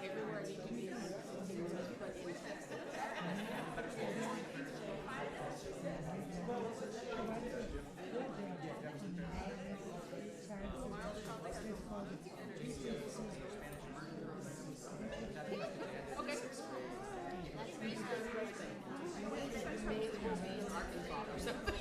everywhere I need to be, but in Texas. Okay. Maybe we'll be in Arkansas or something.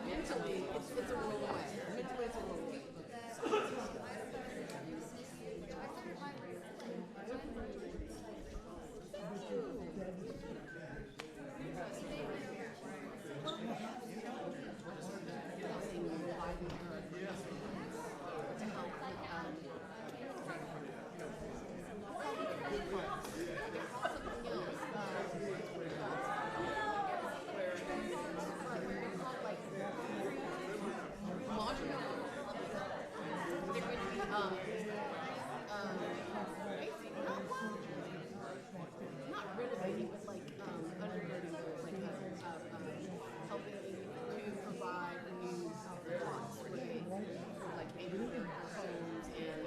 Mentally, it's a rollaway. Mentally, it's a rollaway. Not renovating, but like undergirding, helping to provide new plots where they like maybe their homes and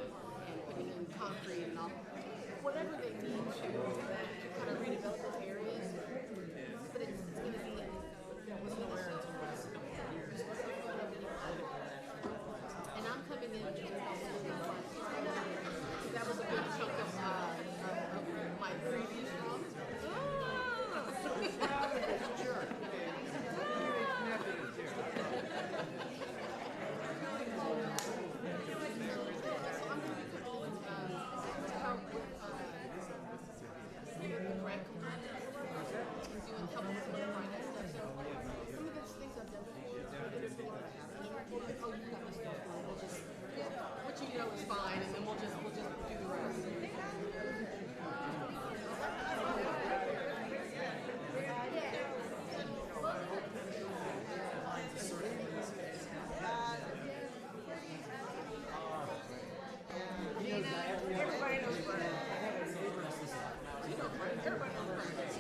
putting in concrete and all whatever they need to kind of redevelop those areas. But it's going to be and I'm coming in that was a big chunk of my previous job. Sure. What you know is fine, and then we'll just do the rest. Everybody knows Brian. You know Brian. Everybody knows Brian.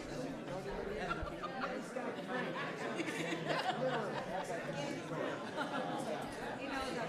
He knows that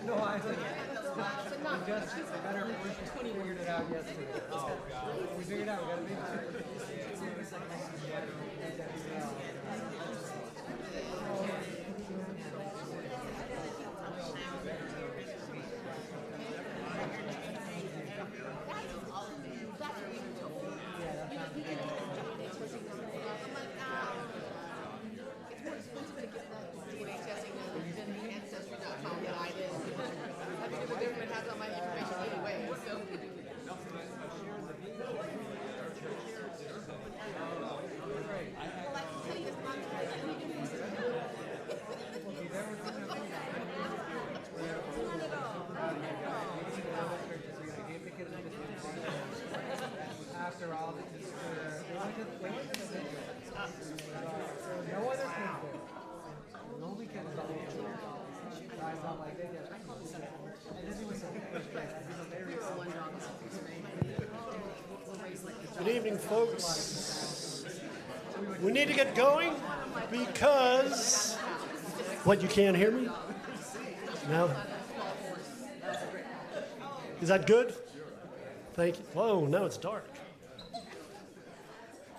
No, I think we just better figured it out yesterday. We figured it out. We got to make sure. After all, no other kids there. No weekend is all guys not like they get. Good evening, folks. We need to get going because... What, you can't hear me? No? Is that good? Thank you. Whoa, now it's dark.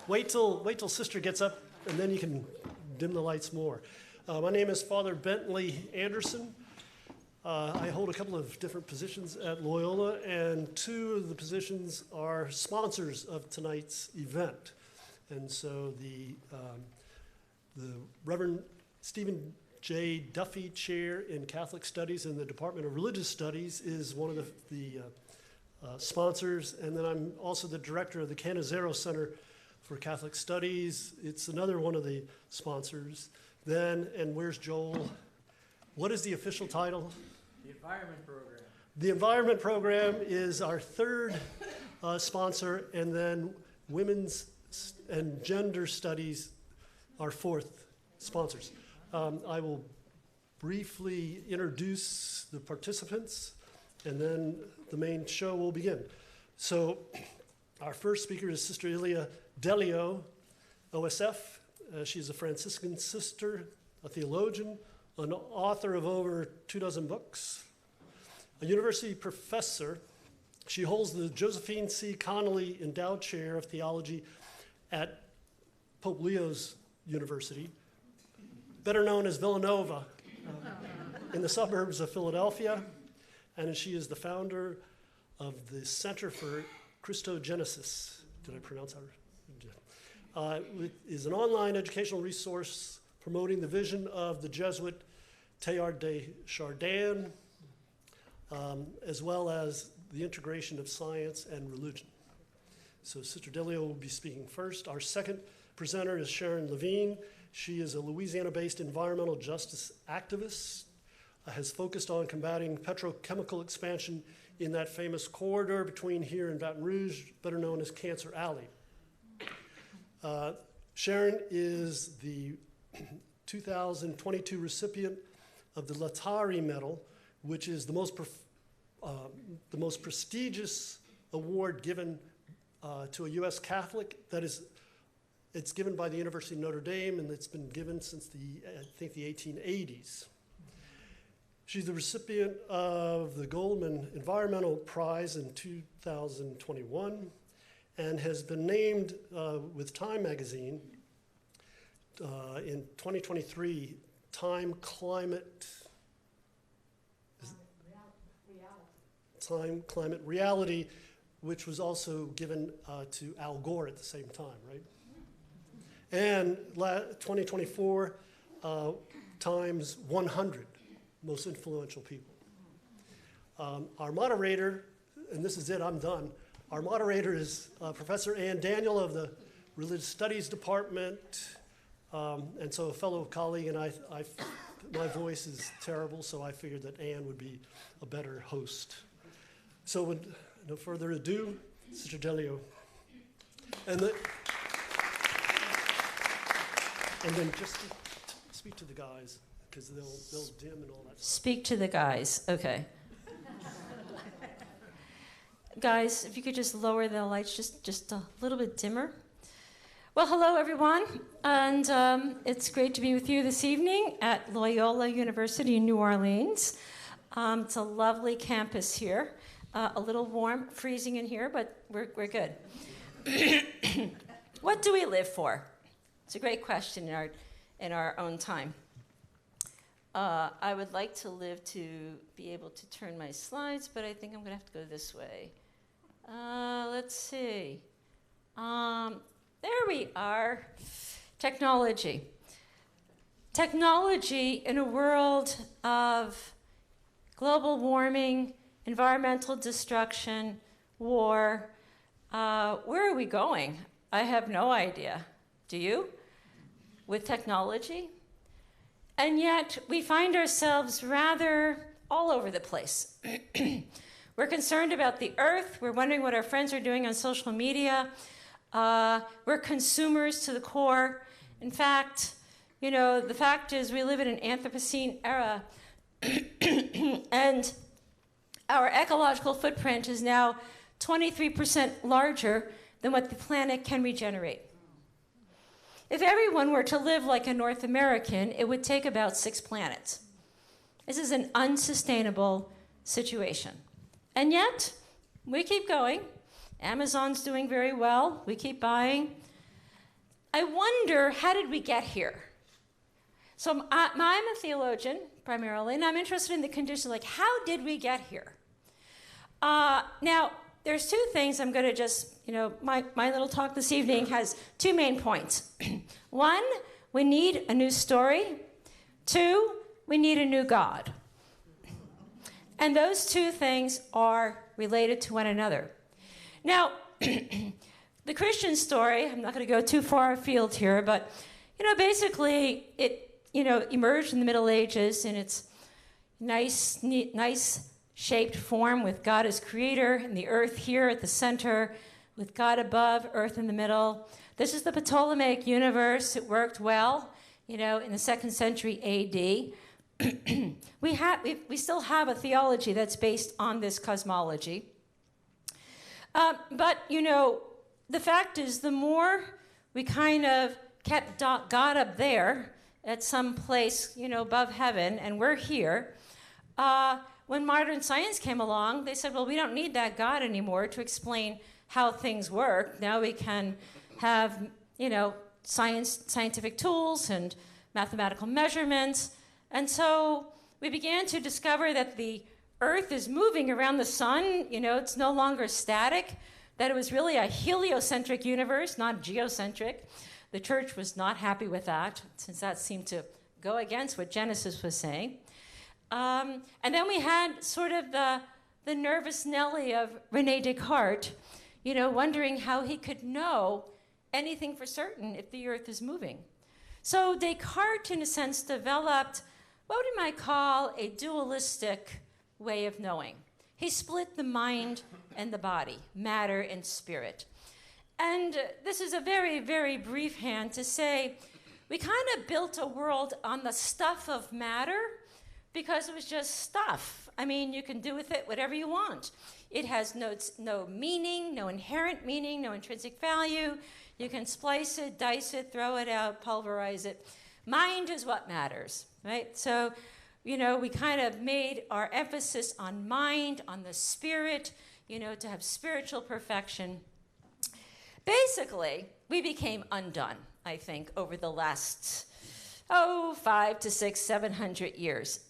Wait till Sister gets up, and then you can dim the lights more. My name is Father Bentley Anderson. I hold a couple of different positions at Loyola, and two of the positions are sponsors of tonight's event. And so the Reverend Stephen J. Duffy Chair in Catholic Studies in the Department of Religious Studies is one of the sponsors, and then I'm also the director of the Canizaro Center for Catholic Studies. It's another one of the sponsors. Then, and where's Joel? What is the official title? The Environment Program. The Environment Program is our third sponsor, and then Women's and Gender Studies, our fourth sponsors. I will briefly introduce the participants, and then the main show will begin. So our first speaker is Sister Ilia Delio, O.S.F. She's a Franciscan sister, a theologian, an author of over 24 books, a university professor. She holds the Josephine C. Connolly Endowed Chair of Theology at Pope Leo's University, better known as Villanova, in the suburbs of Philadelphia, and she is the founder of the Center for Christogenesis. Did I pronounce that right? It is an online educational resource promoting the vision of the Jesuit Teilhard de Chardin, as well as the integration of science and religion. So Sister Delio will be speaking first. Our second presenter is Sharon Lavigne. She is a Louisiana-based environmental justice activist, has focused on combating petrochemical expansion in that famous corridor between here and Baton Rouge, better known as Cancer Alley. Sharon is the 2022 recipient of the Latari Medal, which is the most prestigious award given to a U.S. Catholic. That is, it's given by the University of Notre Dame, and it's been given since I think the 1880s. She's the recipient of the Goldman Environmental Prize in 2021 and has been named with Time magazine in 2023 Time Climate Reality, which was also given to Al Gore at the same time, right? And 2024 Times 100 most influential people. Our moderator, and this is it, I'm done. Our moderator is Professor Ann Daniel of the Religious Studies Department, and so a fellow colleague, and my voice is terrible, so I figured that Ann would be a better host. So with no further ado, Sister Delio. And then just speak to the guys, because they'll dim and all that stuff. Speak to the guys, okay. Guys, if you could just lower the lights just a little bit dimmer. Well, hello, everyone, and it's great to be with you this evening at Loyola University in New Orleans. It's a lovely campus here, a little warm, freezing in here, but we're good. What do we live for? It's a great question in our own time. I would like to live to be able to turn my slides, but I think I'm going to have to go this way. Let's see. There we are. Technology. Technology in a world of global warming, environmental destruction, war. Where are we going? I have no idea. Do you? With technology? And yet we find ourselves rather all over the place. We're concerned about the earth. We're wondering what our friends are doing on social media. We're consumers to the core. In fact, you know, the fact is we live in an Anthropocene era, and our ecological footprint is now 23% larger than what the planet can regenerate. If everyone were to live like a North American, it would take about 6 planets. This is an unsustainable situation. And yet, we keep going. Amazon's doing very well. We keep buying. I wonder, how did we get here? So I'm a theologian, primarily, and I'm interested in the condition, like, how did we get here? Now, there's 2 things I'm going to just, you know, my little talk this evening has 2 main points. 1, we need a new story. 2, we need a new God. And those 2 things are related to one another. Now, the Christian story, I'm not going to go too far afield here, but, you know, basically it, you know, emerged in the Middle Ages in its nice, neat, nice shaped form with God as creator and the earth here at the center, with God above, earth in the middle. This is the Ptolemaic universe. It worked well, you know, in the 2nd century AD. We still have a theology that's based on this cosmology. But, you know, the fact is, the more we kind of kept God up there at some place, you know, above heaven, and we're here, when modern science came along, they said, well, we don't need that God anymore to explain how things work. Now we can have, you know, scientific tools and mathematical measurements. And so we began to discover that the Earth is moving around the sun. You know, it's no longer static, that it was really a heliocentric universe, not geocentric. The church was not happy with that, since that seemed to go against what Genesis was saying. And then we had sort of the nervous Nelly of René Descartes, you know, wondering how he could know anything for certain if the Earth is moving. So Descartes, in a sense, developed what we might call a dualistic way of knowing. He split the mind and the body, matter and spirit. And this is a very, very brief hand to say we kind of built a world on the stuff of matter because it was just stuff. I mean, you can do with it whatever you want. It has no meaning, no inherent meaning, no intrinsic value. You can splice it, dice it, throw it out, pulverize it. Mind is what matters, right? So, you know, we kind of made our emphasis on mind, on the spirit, you know, to have spiritual perfection. Basically, we became undone, I think, over the last, 5 to 6, 700 years.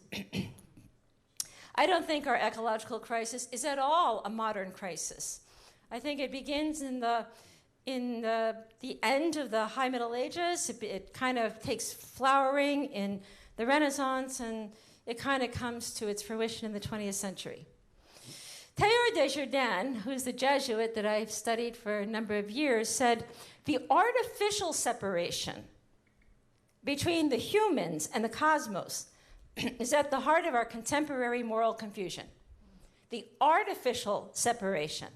I don't think our ecological crisis is at all a modern crisis. I think it begins in the end of the High Middle Ages. It kind of takes flowering in the Renaissance, and it kind of comes to its fruition in the 20th century. Teilhard de Chardin, who's the Jesuit that I've studied for a number of years, said the artificial separation between the humans and the cosmos is at the heart of our contemporary moral confusion. The artificial separation.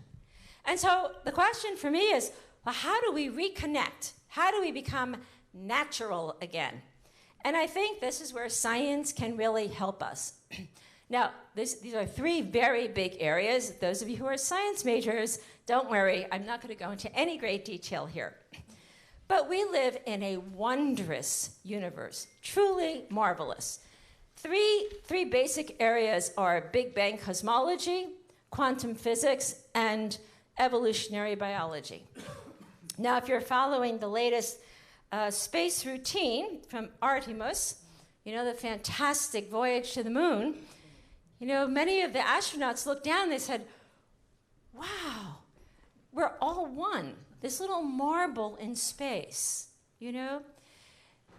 And so the question for me is, well, how do we reconnect? How do we become natural again? And I think this is where science can really help us. Now, these are 3 very big areas. Those of you who are science majors, don't worry, I'm not going to go into any great detail here. But we live in a wondrous universe, truly marvelous. Three basic areas are Big Bang cosmology, quantum physics, and evolutionary biology. Now, if you're following the latest space routine from Artemis, you know, the fantastic voyage to the moon, you know, many of the astronauts looked down and they said, wow, we're all one, this little marble in space, you know?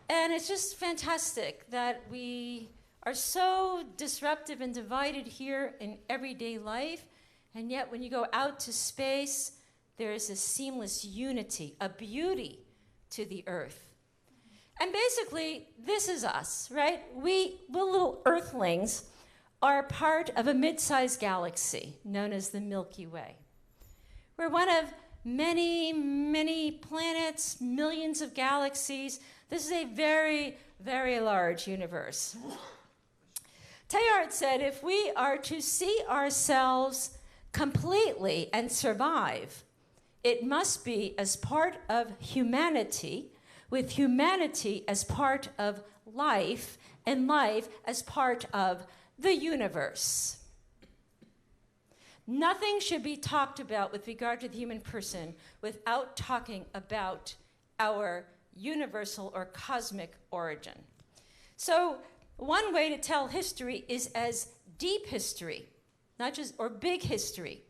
And it's just fantastic that we are so disruptive and divided here in everyday life, and yet when you go out to space, there is a seamless unity, a beauty to the Earth. And basically, this is us, right? We little Earthlings are part of a mid-sized galaxy known as the Milky Way. We're one of many, many planets, millions of galaxies. This is a very, very large universe. Teilhard said, if we are to see ourselves completely and survive, it must be as part of humanity, with humanity as part of life, and life as part of the universe. Nothing should be talked about with regard to the human person without talking about our universal or cosmic origin. So one way to tell history is as deep history, not just, or big history,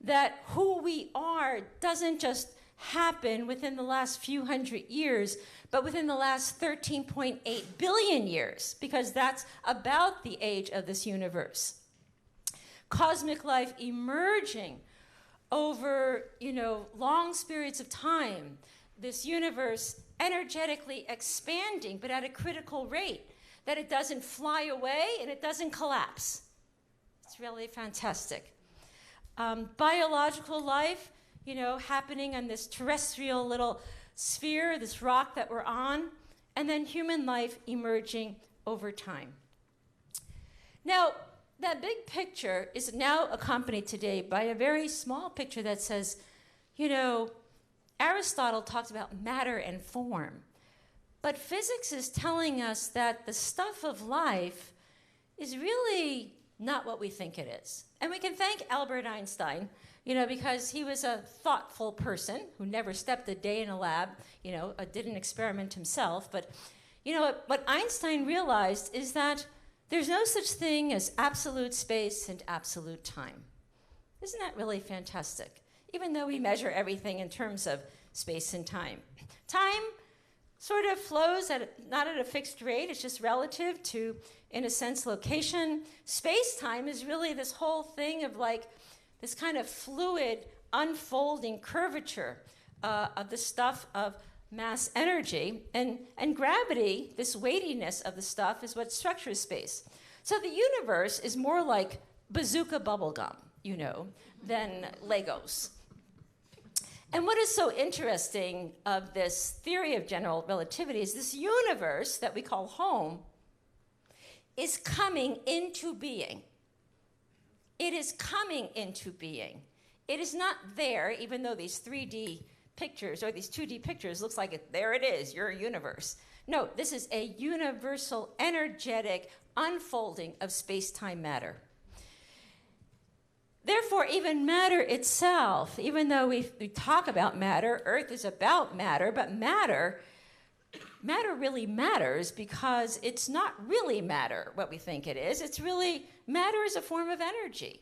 that who we are doesn't just happen within the last few hundred years, but within the last 13.8 billion years, because that's about the age of this universe. Cosmic life emerging over, you know, long periods of time, this universe energetically expanding, but at a critical rate, that it doesn't fly away and it doesn't collapse. It's really fantastic. Biological life, you know, happening on this terrestrial little sphere, this rock that we're on, and then human life emerging over time. Now, that big picture is now accompanied today by a very small picture that says, you know, Aristotle talks about matter and form, but physics is telling us that the stuff of life is really not what we think it is. And we can thank Albert Einstein, you know, because he was a thoughtful person who never stepped a day in a lab, you know, did an experiment himself. But, you know, what Einstein realized is that there's no such thing as absolute space and absolute time. Isn't that really fantastic? Even though we measure everything in terms of space and time. Time sort of flows not at a fixed rate, it's just relative to, in a sense, location. Space-time is really this whole thing of like this kind of fluid, unfolding curvature of the stuff of mass energy. And gravity, this weightiness of the stuff, is what structures space. So the universe is more like bazooka bubblegum, you know, than Legos. And what is so interesting of this theory of general relativity is this universe that we call home is coming into being. It is coming into being. It is not there, even though these 3D pictures or these 2D pictures looks like there it is, your universe. No, this is a universal, energetic unfolding of space-time matter. Therefore, even matter itself, even though we talk about matter, Earth is about matter, but matter really matters because it's not really matter what we think it is. It's really, matter is a form of energy.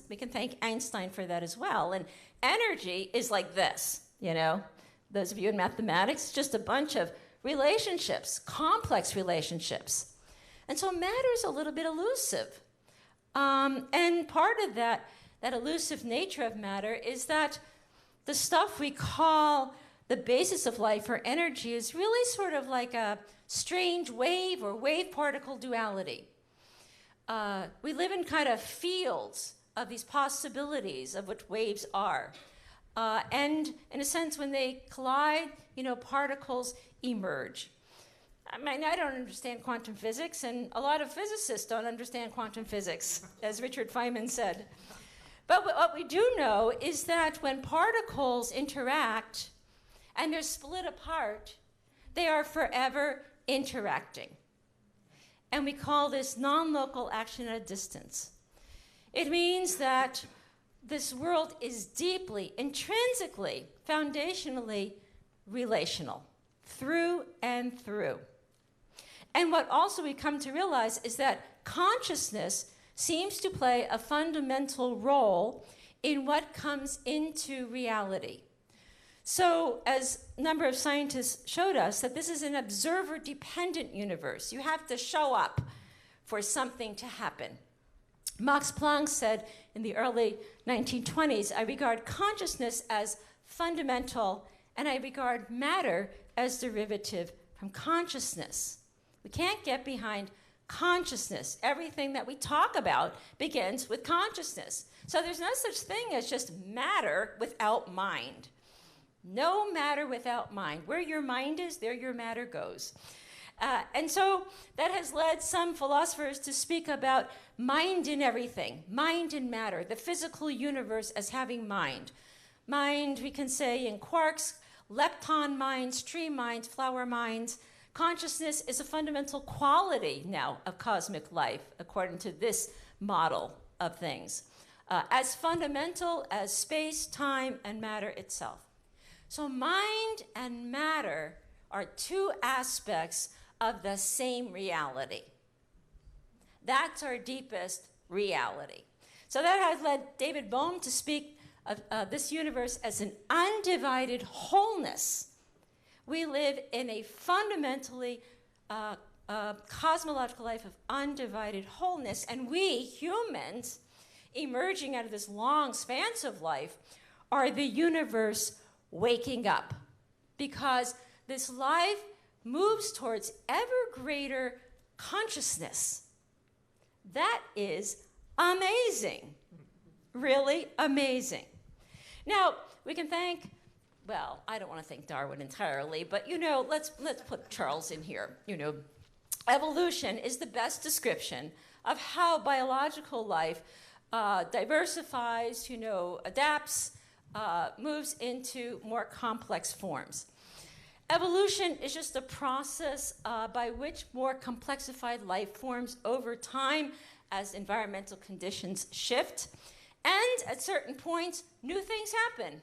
We can thank Einstein for that as well. And energy is like this, you know. Those of you in mathematics, just a bunch of relationships, complex relationships. And so matter is a little bit elusive. And part of that elusive nature of matter is that the stuff we call the basis of life or energy is really sort of like a strange wave or wave-particle duality. We live in kind of fields of these possibilities of what waves are. And in a sense, when they collide, you know, particles emerge. I mean, I don't understand quantum physics, and a lot of physicists don't understand quantum physics, as Richard Feynman said. But what we do know is that when particles interact and they're split apart, they are forever interacting. And we call this non-local action at a distance. It means that this world is deeply, intrinsically, foundationally relational, through and through. And what also we come to realize is that consciousness seems to play a fundamental role in what comes into reality. So, as a number of scientists showed us, that this is an observer-dependent universe. You have to show up for something to happen. Max Planck said in the early 1920s, I regard consciousness as fundamental, and I regard matter as derivative from consciousness. We can't get behind consciousness. Everything that we talk about begins with consciousness. So there's no such thing as just matter without mind. No matter without mind. Where your mind is, there your matter goes. And so that has led some philosophers to speak about mind in everything, mind in matter, the physical universe as having mind. Mind, we can say in quarks, lepton minds, tree minds, flower minds. Consciousness is a fundamental quality now of cosmic life, according to this model of things, as fundamental as space, time, and matter itself. So mind and matter are two aspects of the same reality. That's our deepest reality. So that has led David Bohm to speak of this universe as an undivided wholeness. We live in a fundamentally cosmological life of undivided wholeness, and we humans, emerging out of this long span of life, are the universe waking up, because this life moves towards ever greater consciousness. That is amazing, really amazing. Now, we can thank, well, I don't want to thank Darwin entirely, but let's put Charles in here. Evolution is the best description of how biological life diversifies, adapts, moves into more complex forms. Evolution is just a process by which more complexified life forms over time as environmental conditions shift. And at certain points, new things happen.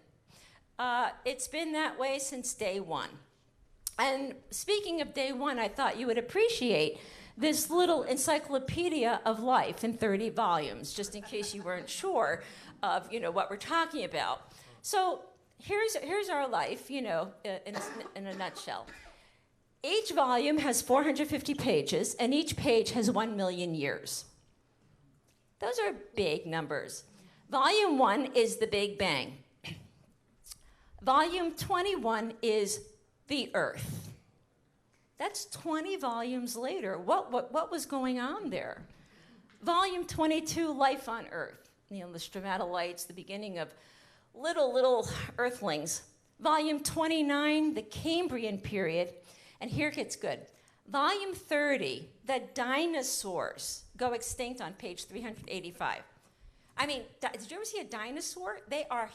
It's been that way since day one. And speaking of day one, I thought you would appreciate this little encyclopedia of life in 30 volumes, just in case you weren't sure of what we're talking about. So here's our life, in a nutshell. Each volume has 450 pages, and each page has 1 million years. Those are big numbers. Volume 1 is the Big Bang. Volume 21 is the Earth. That's 20 volumes later. What was going on there? Volume 22, life on Earth. The stromatolites, the beginning of little earthlings. Volume 29, the Cambrian period. And here it gets good. Volume 30, the dinosaurs go extinct on page 385. I mean, did you ever see a dinosaur? They are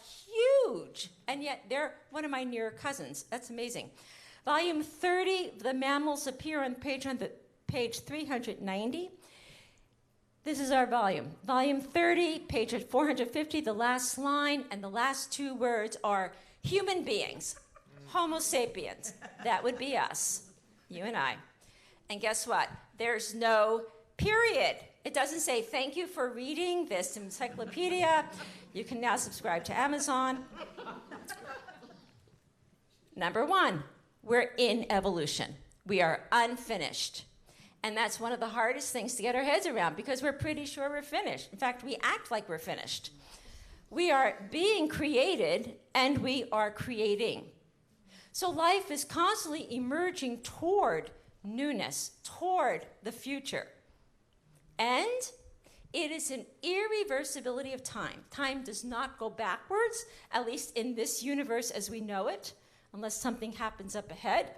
huge, and yet they're one of my near cousins. That's amazing. Volume 30, the mammals appear on page 390. This is our volume. Volume 30, page 450, the last line, and the last two words are human beings, Homo sapiens. That would be us, you and I. And guess what? There's no period. It doesn't say, thank you for reading this encyclopedia. You can now subscribe to Amazon. Number one, we're in evolution. We are unfinished. And that's one of the hardest things to get our heads around, because we're pretty sure we're finished. In fact, we act like we're finished. We are being created, and we are creating. So life is constantly emerging toward newness, toward the future. And it is an irreversibility of time. Time does not go backwards, at least in this universe as we know it, unless something happens up ahead.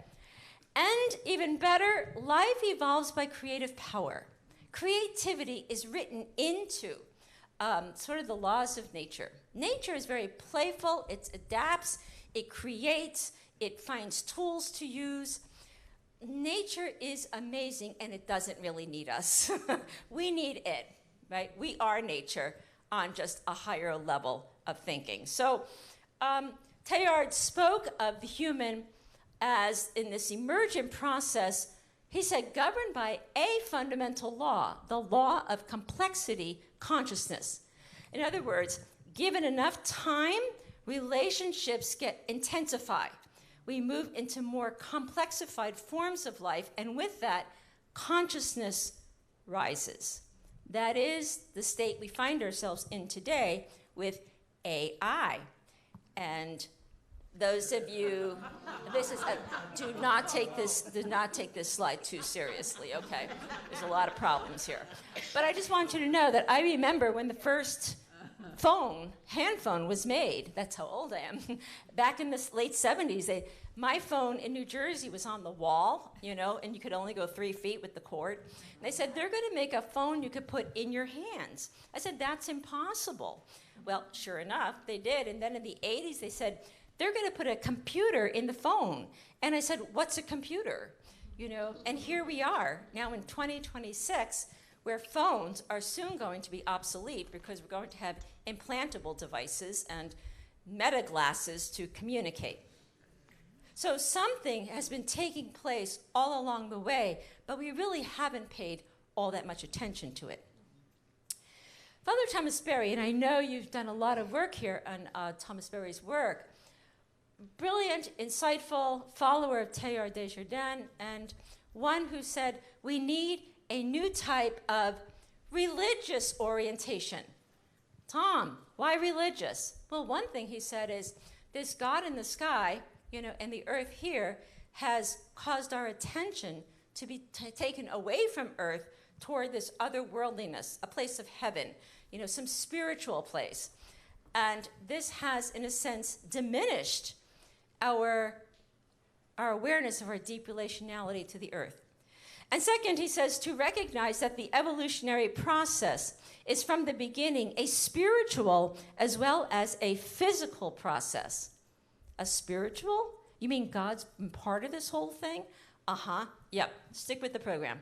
And even better, life evolves by creative power. Creativity is written into sort of the laws of nature. Nature is very playful, it adapts, it creates, It finds tools to use. Nature is amazing, and it doesn't really need us. We need it, right? We are nature on just a higher level of thinking. So Teilhard spoke of the human as, in this emergent process, he said, governed by a fundamental law, the law of complexity consciousness. In other words, given enough time, relationships get intensified. We move into more complexified forms of life, and with that, consciousness rises. That is the state we find ourselves in today with AI. And those of you, do not take this slide too seriously, okay? There's a lot of problems here. But I just want you to know that I remember when the first hand phone was made. That's how old I am. Back in the late 70s, my phone in New Jersey was on the wall, and you could only go 3 feet with the cord. And they said, they're going to make a phone you could put in your hands. I said, that's impossible. Well, sure enough, they did. And then in the 80s, they said, they're going to put a computer in the phone. And I said, what's a computer? And here we are now in 2026, where phones are soon going to be obsolete because we're going to have implantable devices and meta glasses to communicate. So something has been taking place all along the way, but we really haven't paid all that much attention to it. Father Thomas Berry, and I know you've done a lot of work here on Thomas Berry's work, brilliant, insightful follower of Teilhard de Chardin, and one who said we need a new type of religious orientation. Tom, why religious? Well, one thing he said is this God in the sky, and the earth here has caused our attention to be taken away from earth toward this otherworldliness, a place of heaven, some spiritual place. And this has, in a sense, diminished our awareness of our deep relationality to the earth. And second, he says, to recognize that the evolutionary process is from the beginning a spiritual as well as a physical process. A spiritual? You mean God's been part of this whole thing? Uh-huh. Yep. Stick with the program.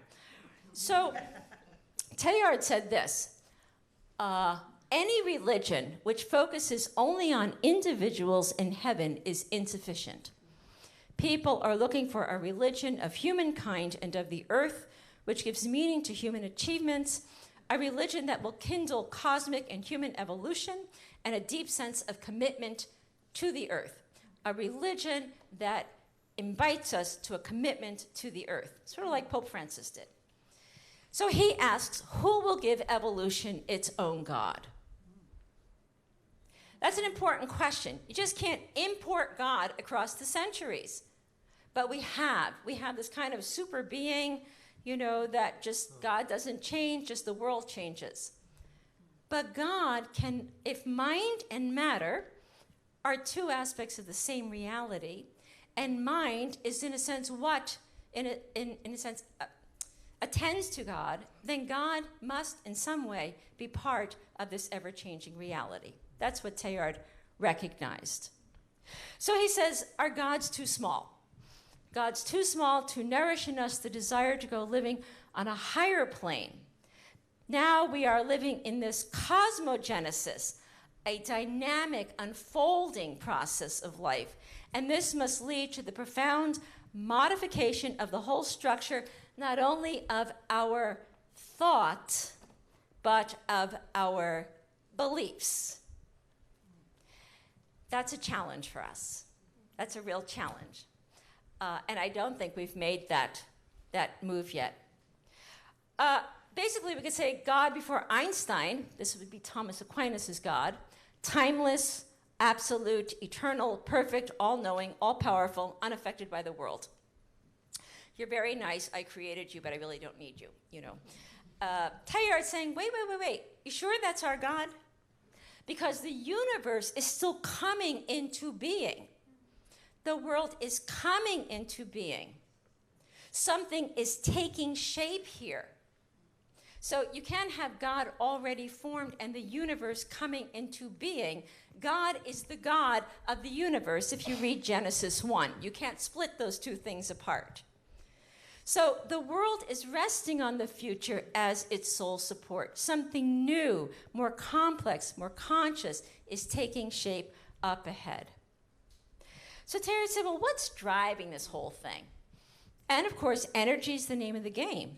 So Teilhard said this, any religion which focuses only on individuals in heaven is insufficient. People are looking for a religion of humankind and of the earth, which gives meaning to human achievements, a religion that will kindle cosmic and human evolution, and a deep sense of commitment to the earth. A religion that invites us to a commitment to the earth, sort of like Pope Francis did. So he asks, who will give evolution its own God? That's an important question. You just can't import God across the centuries. But we have this kind of super being, that just God doesn't change, just the world changes. But God can, if mind and matter are two aspects of the same reality, and mind is in a sense attends to God, then God must in some way be part of this ever-changing reality. That's what Teilhard recognized. So he says, are gods too small? God's too small to nourish in us the desire to go living on a higher plane. Now we are living in this cosmogenesis, a dynamic unfolding process of life. And this must lead to the profound modification of the whole structure, not only of our thought, but of our beliefs. That's a challenge for us. That's a real challenge. And I don't think we've made that move yet. Basically, we could say God before Einstein, this would be Thomas Aquinas' God, timeless, absolute, eternal, perfect, all-knowing, all-powerful, unaffected by the world. You're very nice, I created you, but I really don't need you, Teilhard saying, wait. You sure that's our God? Because the universe is still coming into being. The world is coming into being. Something is taking shape here. So you can't have God already formed and the universe coming into being God is the God of the universe if you read Genesis 1. You can't split those two things apart. So the world is resting on the future as its sole support. Something new, more complex, more conscious is taking shape up ahead. So Terry said, well, what's driving this whole thing? And of course, energy is the name of the game.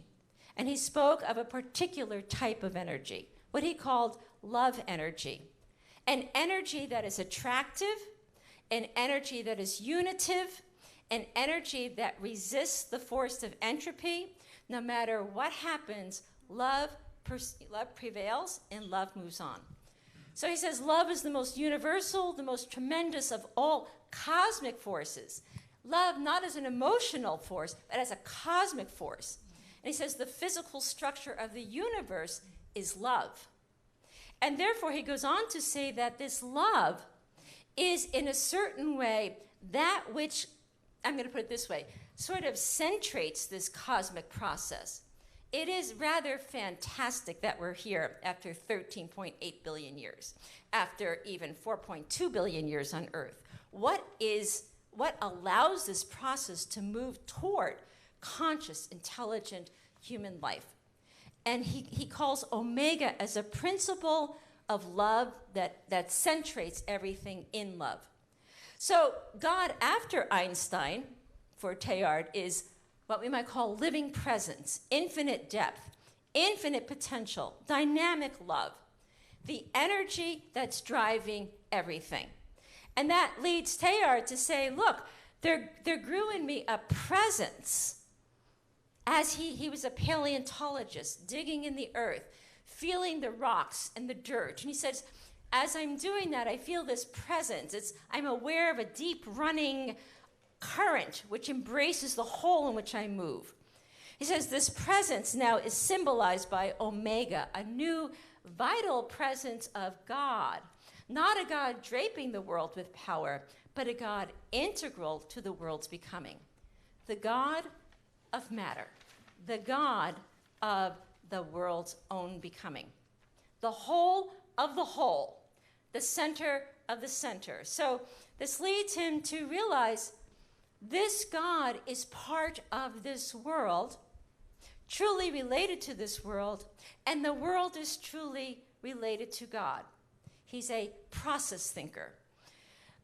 And he spoke of a particular type of energy, what he called love energy. An energy that is attractive, an energy that is unitive, an energy that resists the force of entropy. No matter what happens, love prevails and love moves on. So he says love is the most universal, the most tremendous of all cosmic forces. Love not as an emotional force, but as a cosmic force. And he says the physical structure of the universe is love. And therefore he goes on to say that this love is in a certain way that which, I'm going to put it this way, sort of centrates this cosmic process. It is rather fantastic that we're here after 13.8 billion years, after even 4.2 billion years on Earth. What allows this process to move toward conscious, intelligent human life? And he calls omega as a principle of love that centrates everything in love. So God, after Einstein, for Teilhard, is what we might call living presence, infinite depth, infinite potential, dynamic love, the energy that's driving everything. And that leads Teilhard to say, look, there grew in me a presence, as he was a paleontologist, digging in the earth, feeling the rocks and the dirt. And he says, as I'm doing that, I feel this presence. I'm aware of a deep running current which embraces the whole in which I move. He says this presence now is symbolized by omega, a new vital presence of God. Not a God draping the world with power, but a God integral to the world's becoming. The God of matter, the God of the world's own becoming. The whole of the whole, the center of the center. So this leads him to realize this God is part of this world, truly related to this world, and the world is truly related to God. He's a process thinker.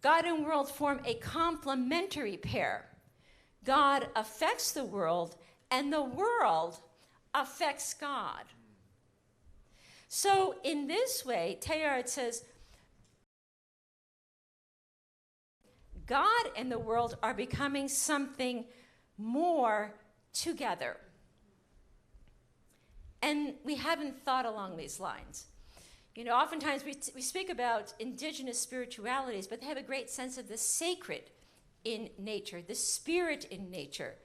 God and world form a complementary pair. God affects the world, and the world affects God. So in this way, Teilhard says, God and the world are becoming something more together. And we haven't thought along these lines. You know, oftentimes we speak about indigenous spiritualities, but they have a great sense of the sacred in nature, the spirit in nature.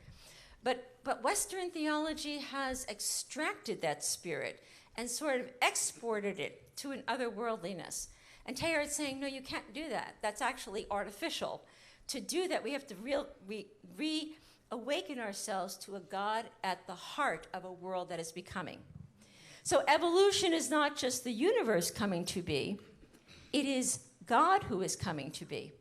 But Western theology has extracted that spirit and sort of exported it to an otherworldliness. And Teilhard's saying, no, you can't do that. That's actually artificial. To do that, we have to reawaken ourselves to a God at the heart of a world that is becoming. So evolution is not just the universe coming to be, it is God who is coming to be.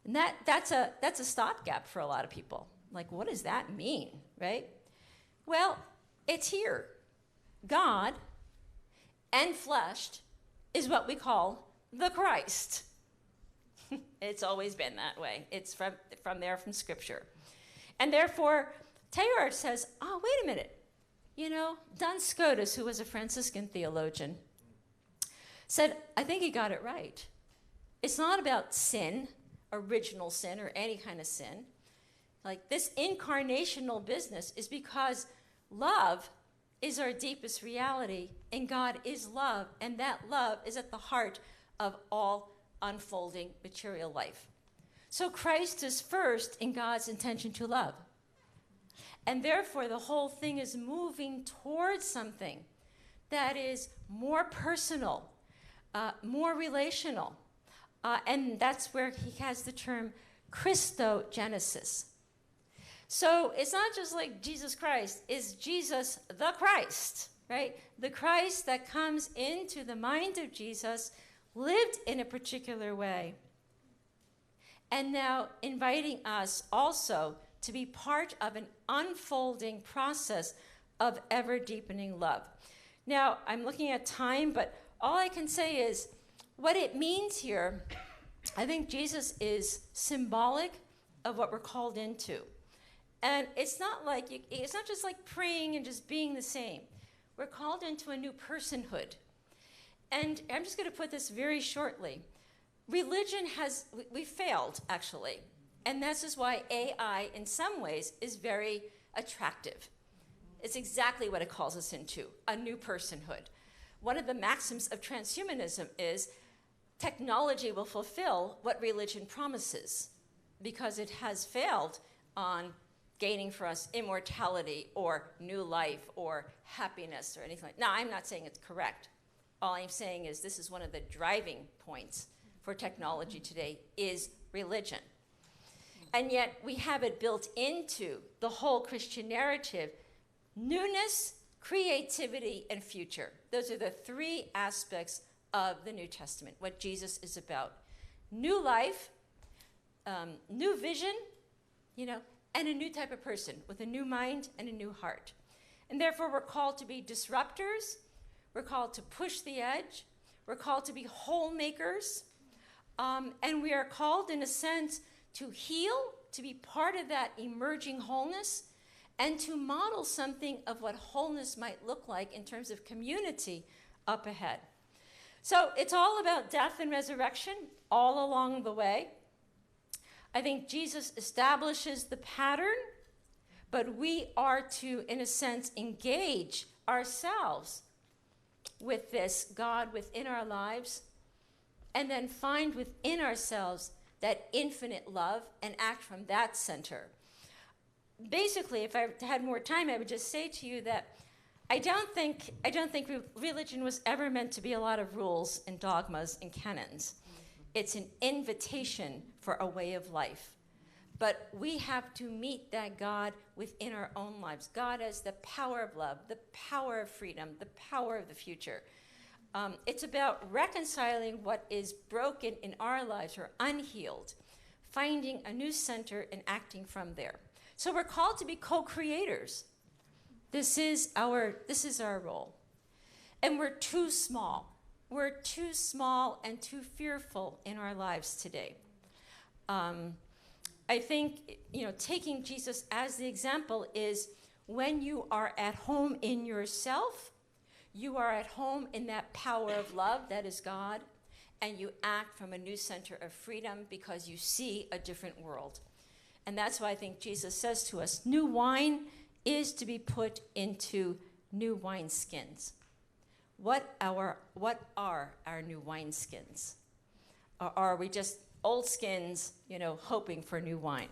And that's a stopgap for a lot of people. Like, what does that mean, right? Well, it's here. God, enfleshed, is what we call the Christ. It's always been that way. It's from Scripture. And therefore, Teilhard says, oh, wait a minute. You know, Duns Scotus, who was a Franciscan theologian, said, I think he got it right. It's not about sin, original sin, or any kind of sin. Like, this incarnational business is because love is our deepest reality, and God is love, and that love is at the heart of all unfolding material life. So Christ is first in God's intention to love. And therefore, the whole thing is moving towards something that is more personal, more relational. And that's where he has the term Christogenesis. So it's not just like Jesus Christ, it's Jesus the Christ, right? The Christ that comes into the mind of Jesus, lived in a particular way, and now inviting us also to be part of an unfolding process of ever-deepening love. Now, I'm looking at time, but all I can say is what it means here, I think Jesus is symbolic of what we're called into. And it's not just like praying and just being the same. We're called into a new personhood. And I'm just going to put this very shortly. Religion we failed, actually. And this is why AI, in some ways, is very attractive. It's exactly what it calls us into, a new personhood. One of the maxims of transhumanism is technology will fulfill what religion promises, because it has failed on gaining for us immortality or new life or happiness or anything like that. Now, I'm not saying it's correct. All I'm saying is this is one of the driving points for technology today is religion. And yet we have it built into the whole Christian narrative: newness, creativity, and future. Those are the three aspects of the New Testament, what Jesus is about. New life, new vision, and a new type of person with a new mind and a new heart. And therefore, we're called to be disruptors. We're called to push the edge. We're called to be whole makers. And we are called, in a sense, to heal, to be part of that emerging wholeness, and to model something of what wholeness might look like in terms of community up ahead. So it's all about death and resurrection all along the way. I think Jesus establishes the pattern, but we are to, in a sense, engage ourselves with this God within our lives, and then find within ourselves that infinite love and act from that center. Basically, if I had more time, I would just say to you that I don't think religion was ever meant to be a lot of rules and dogmas and canons. It's an invitation for a way of life. But we have to meet that God within our own lives. God as the power of love, the power of freedom, the power of the future. It's about reconciling what is broken in our lives or unhealed, finding a new center and acting from there. So we're called to be co-creators. This is our role. And we're too small. We're too small and too fearful in our lives today. I think, taking Jesus as the example is when you are at home in yourself, you are at home in that power of love that is God, and you act from a new center of freedom because you see a different world. And that's why I think Jesus says to us, new wine is to be put into new wineskins. What are our new wineskins? Or are we just old skins, hoping for new wine?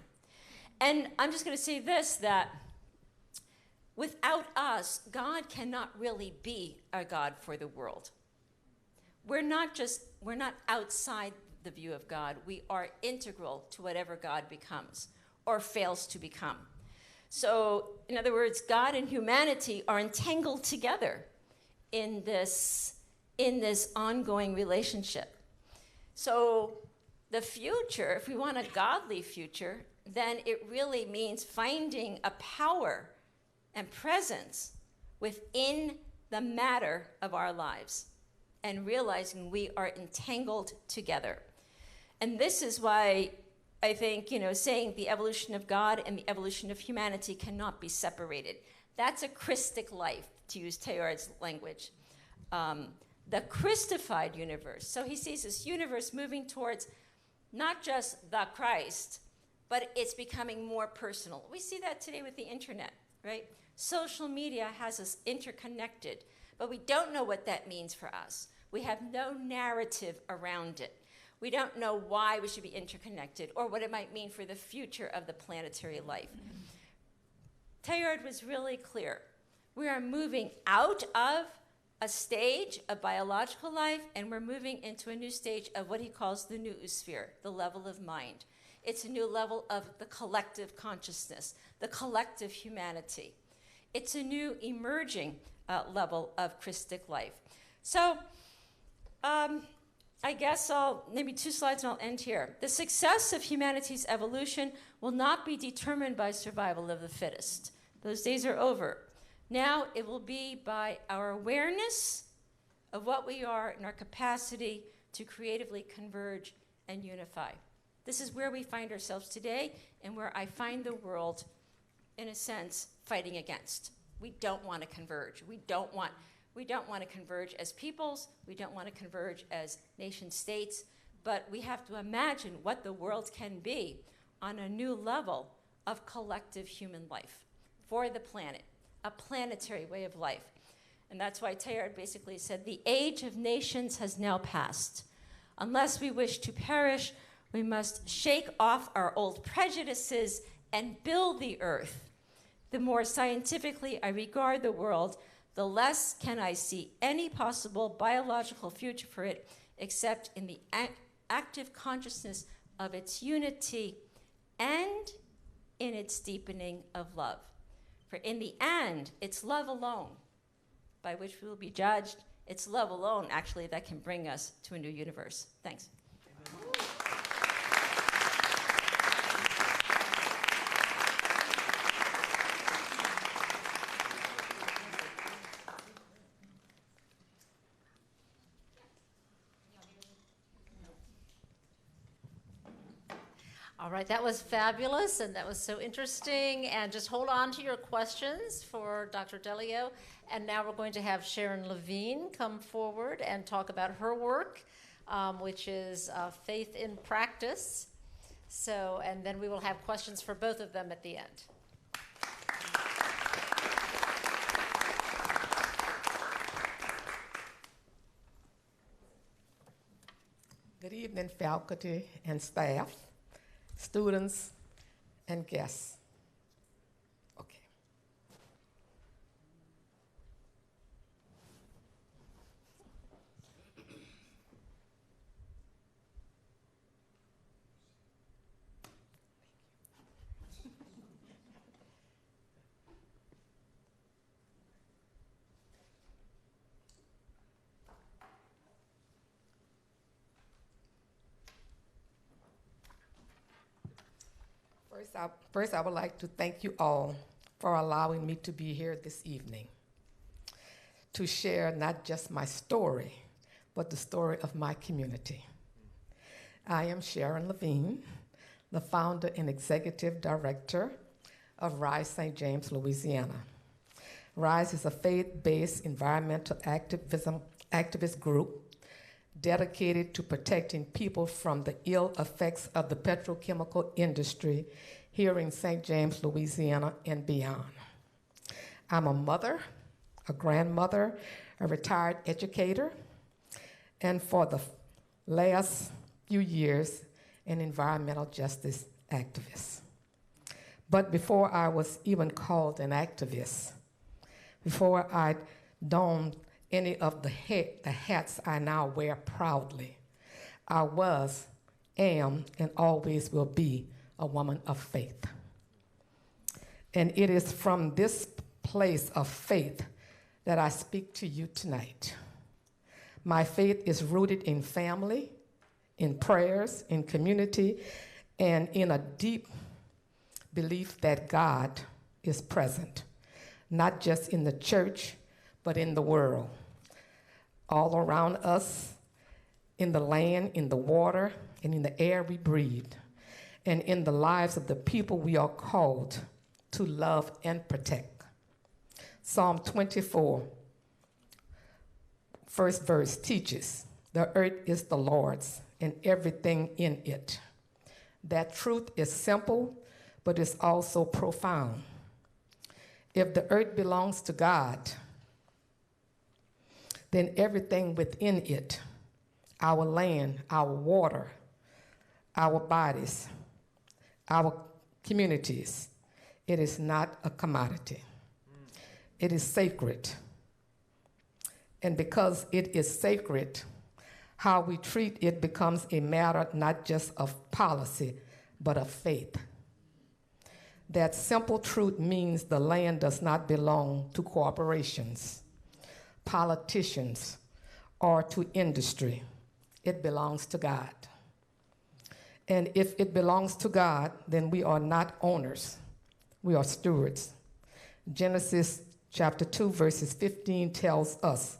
And I'm just going to say this, that without us, God cannot really be a God for the world. We're not outside the view of God. We are integral to whatever God becomes or fails to become. So, in other words, God and humanity are entangled together in this ongoing relationship. So the future, if we want a godly future, then it really means finding a power and presence within the matter of our lives and realizing we are entangled together. And this is why I think, saying the evolution of God and the evolution of humanity cannot be separated. That's a Christic life, to use Teilhard's language. The Christified universe. So he sees this universe moving towards not just the Christ, but it's becoming more personal. We see that today with the internet, right? Social media has us interconnected, but we don't know what that means for us. We have no narrative around it. We don't know why we should be interconnected or what it might mean for the future of the planetary life. Teilhard was really clear. We are moving out of a stage of biological life, and we're moving into a new stage of what he calls the noosphere, the level of mind. It's a new level of the collective consciousness, the collective humanity. It's a new emerging level of Christic life. So I guess maybe 2 slides and I'll end here. The success of humanity's evolution will not be determined by survival of the fittest. Those days are over. Now it will be by our awareness of what we are and our capacity to creatively converge and unify. This is where we find ourselves today and where I find the world, in a sense, fighting against. We don't want to converge. We don't want to converge as peoples. We don't want to converge as nation states. But we have to imagine what the world can be on a new level of collective human life for the planet, a planetary way of life. And that's why Teilhard basically said, the age of nations has now passed. Unless we wish to perish, we must shake off our old prejudices and build the earth. The more scientifically I regard the world, the less can I see any possible biological future for it except in the active consciousness of its unity and in its deepening of love. For in the end, it's love alone by which we will be judged. It's love alone, actually, that can bring us to a new universe. Thanks. All right, that was fabulous, and that was so interesting. And just hold on to your questions for Dr. Delio. And now we're going to have Sharon Lavigne come forward and talk about her work, which is Faith in Practice. So, and then we will have questions for both of them at the end. Good evening, faculty and staff, students and guests. Okay. First, I would like to thank you all for allowing me to be here this evening to share not just my story, but the story of my community. I am Sharon Lavigne, the founder and executive director of RISE St. James, Louisiana. RISE is a faith-based environmental activist group dedicated to protecting people from the ill effects of the petrochemical industry here in St. James, Louisiana, and beyond. I'm a mother, a grandmother, a retired educator, and for the last few years, an environmental justice activist. But before I was even called an activist, before I donned any of the hats I now wear proudly, I was, am, and always will be a woman of faith. And it is from this place of faith that I speak to you tonight. My faith is rooted in family, in prayers, in community, and in a deep belief that God is present, not just in the church, but in the world, all around us, in the land, in the water, and in the air we breathe, and in the lives of the people we are called to love and protect. Psalm 24, first verse teaches, "The earth is the Lord's and everything in it." That truth is simple, but it's also profound. If the earth belongs to God, then everything within it, our land, our water, our bodies, our communities, it is not a commodity. It is sacred. And because it is sacred, how we treat it becomes a matter not just of policy, but of faith. That simple truth means the land does not belong to corporations, politicians, or to industry. it belongs to God. And if it belongs to God, then we are not owners. We are stewards. Genesis chapter 2, verses 15 tells us,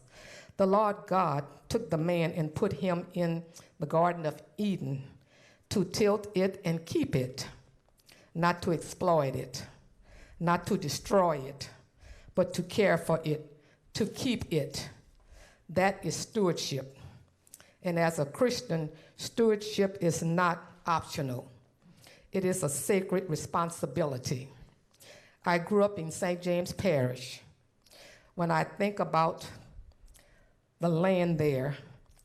the Lord God took the man and put him in the Garden of Eden to tilt it and keep it, not to exploit it, not to destroy it, but to care for it, to keep it. That is stewardship. And as a Christian, stewardship is not optional. It is a sacred responsibility. I grew up in St. James Parish. When I think about the land there,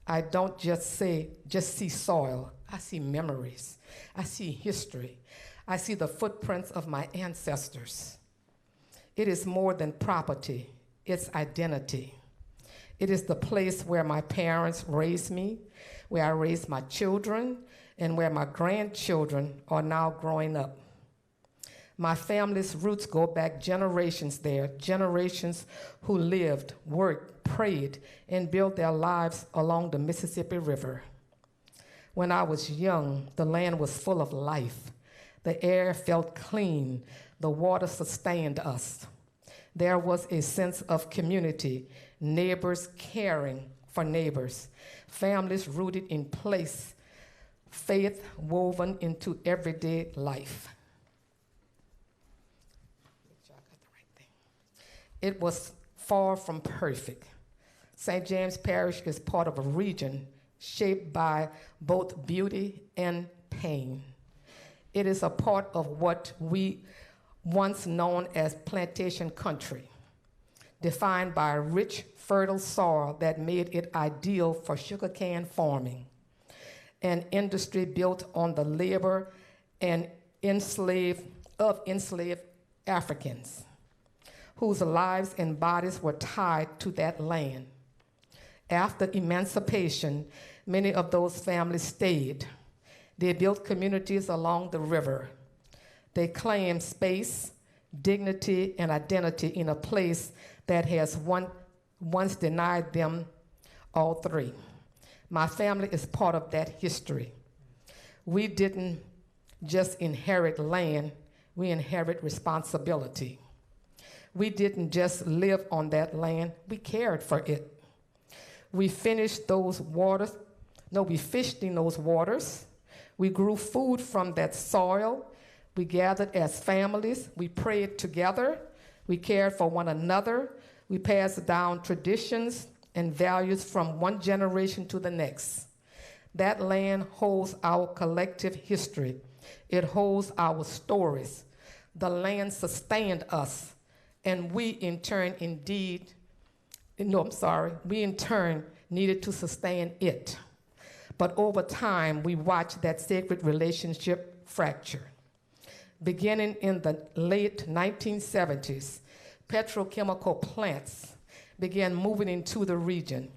I don't just see soil. I see memories. I see history. I see the footprints of my ancestors. It is more than property. It's identity. It is the place where my parents raised me, where I raised my children, and where my grandchildren are now growing up. My family's roots go back generations there, generations who lived, worked, prayed, and built their lives along the Mississippi River. When I was young, the land was full of life. The air felt clean. The water sustained us. There was a sense of community, neighbors caring for neighbors, families rooted in place, faith woven into everyday life. It was far from perfect. St. James Parish is part of a region shaped by both beauty and pain. It is a part of what we once known as plantation country, defined by a rich, fertile soil that made it ideal for sugarcane farming, an industry built on the labor and enslaved Africans, whose lives and bodies were tied to that land. After emancipation, many of those families stayed. They built communities along the river. They claimed space, dignity, and identity in a place that has once denied them all three. My family is part of that history. We didn't just inherit land, we inherit responsibility. We didn't just live on that land, we cared for it. We fished in those waters. We grew food from that soil. We gathered as families. We prayed together. We cared for one another. We passed down traditions and values from one generation to the next. That land holds our collective history. It holds our stories. The land sustained us, and we in turn needed to sustain it. But over time, we watched that sacred relationship fracture. Beginning in the late 1970s, petrochemical plants began moving into the region.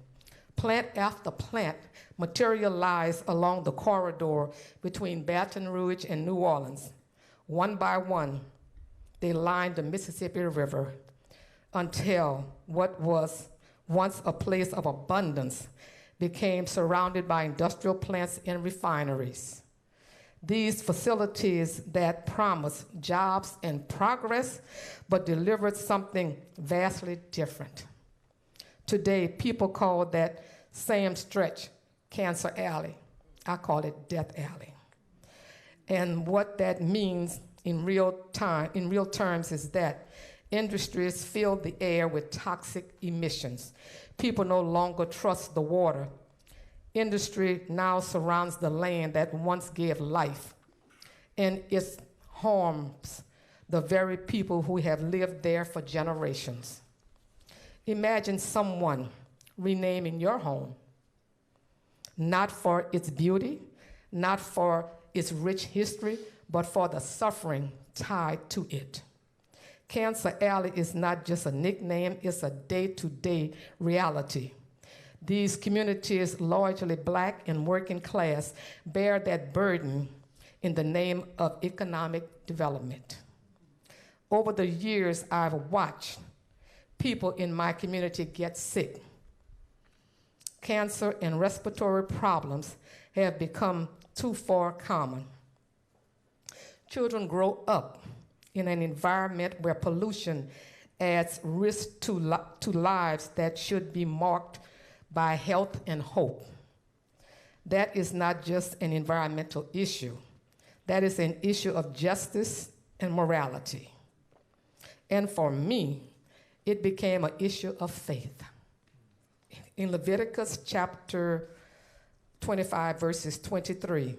Plant after plant materialized along the corridor between Baton Rouge and New Orleans. One by one, they lined the Mississippi River until what was once a place of abundance became surrounded by industrial plants and refineries. These facilities that promised jobs and progress, but delivered something vastly different. Today, people call that same stretch Cancer Alley. I call it Death Alley. And what that means in real terms is that industries fill the air with toxic emissions. People no longer trust the water. Industry now surrounds the land that once gave life, and it harms the very people who have lived there for generations. Imagine someone renaming your home, not for its beauty, not for its rich history, but for the suffering tied to it. Cancer Alley is not just a nickname, it's a day-to-day reality. These communities, largely Black and working class, bear that burden in the name of economic development. Over the years, I've watched people in my community get sick, cancer, and respiratory problems have become too far common. Children grow up in an environment where pollution adds risk to lives that should be marked by health and hope. That is not just an environmental issue. That is an issue of justice and morality. And for me, it became an issue of faith. In Leviticus chapter 25, verses 23,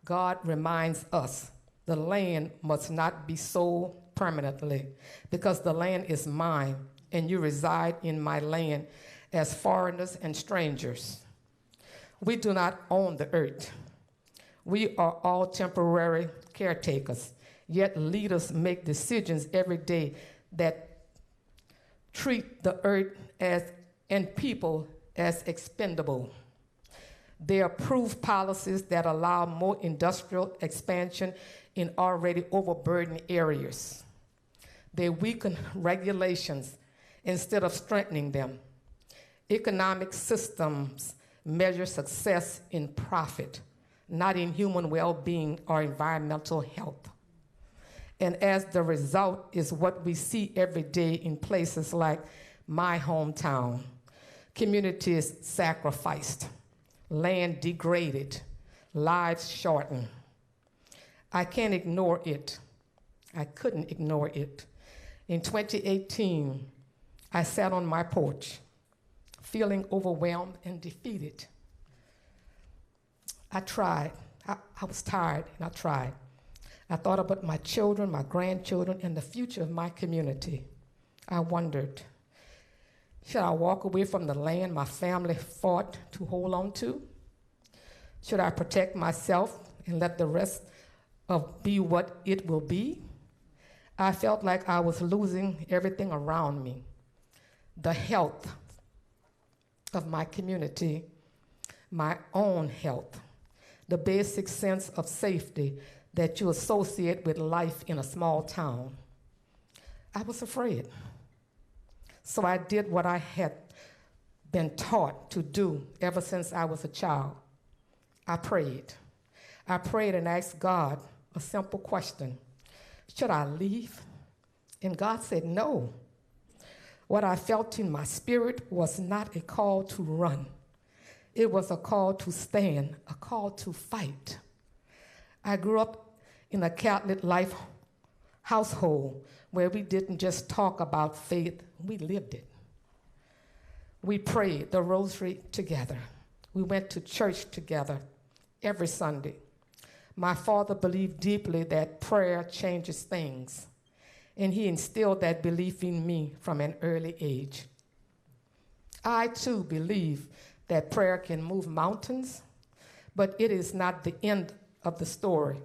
God reminds us the land must not be sold permanently, because the land is mine, and you reside in my land as foreigners and strangers. We do not own the earth. We are all temporary caretakers, yet leaders make decisions every day that treat the earth and people as expendable. They approve policies that allow more industrial expansion in already overburdened areas. They weaken regulations instead of strengthening them. Economic systems measure success in profit, not in human well-being or environmental health. And as the result is what we see every day in places like my hometown. Communities sacrificed, land degraded, lives shortened. I can't ignore it. I couldn't ignore it. In 2018, I sat on my porch, feeling overwhelmed and defeated. I tried. I was tired, and I tried. I thought about my children, my grandchildren, and the future of my community. I wondered, should I walk away from the land my family fought to hold on to? Should I protect myself and let the rest be what it will be? I felt like I was losing everything around me. The health of my community, my own health, the basic sense of safety that you associate with life in a small town. I was afraid. So I did what I had been taught to do ever since I was a child. I prayed. I prayed and asked God a simple question. Should I leave? And God said no. What I felt in my spirit was not a call to run. It was a call to stand, a call to fight. I grew up in a Catholic life household where we didn't just talk about faith, we lived it. We prayed the rosary together. We went to church together every Sunday. My father believed deeply that prayer changes things, and he instilled that belief in me from an early age. I too believe that prayer can move mountains, but it is not the end of the story.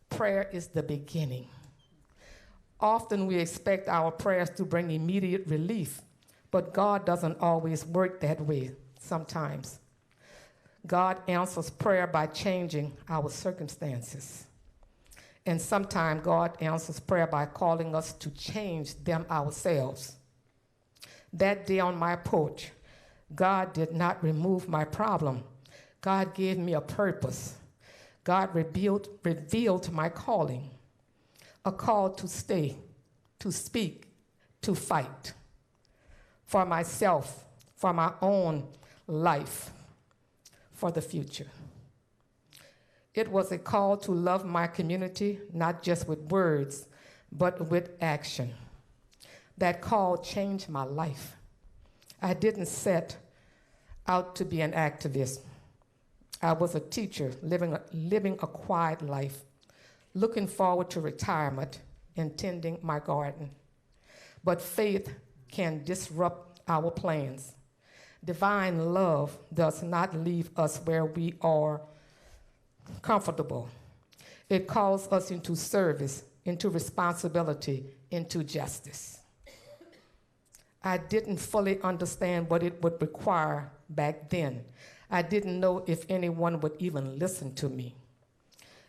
Prayer is the beginning. Often we expect our prayers to bring immediate relief, but God doesn't always work that way sometimes. God answers prayer by changing our circumstances. And sometimes God answers prayer by calling us to change them ourselves. That day on my porch, God did not remove my problem. God gave me a purpose. God revealed my calling, a call to stay, to speak, to fight for myself, for my own life, for the future. It was a call to love my community, not just with words, but with action. That call changed my life. I didn't set out to be an activist. I was a teacher, living a quiet life, looking forward to retirement and tending my garden. But faith can disrupt our plans. Divine love does not leave us where we are comfortable. It calls us into service, into responsibility, into justice. I didn't fully understand what it would require back then. I didn't know if anyone would even listen to me.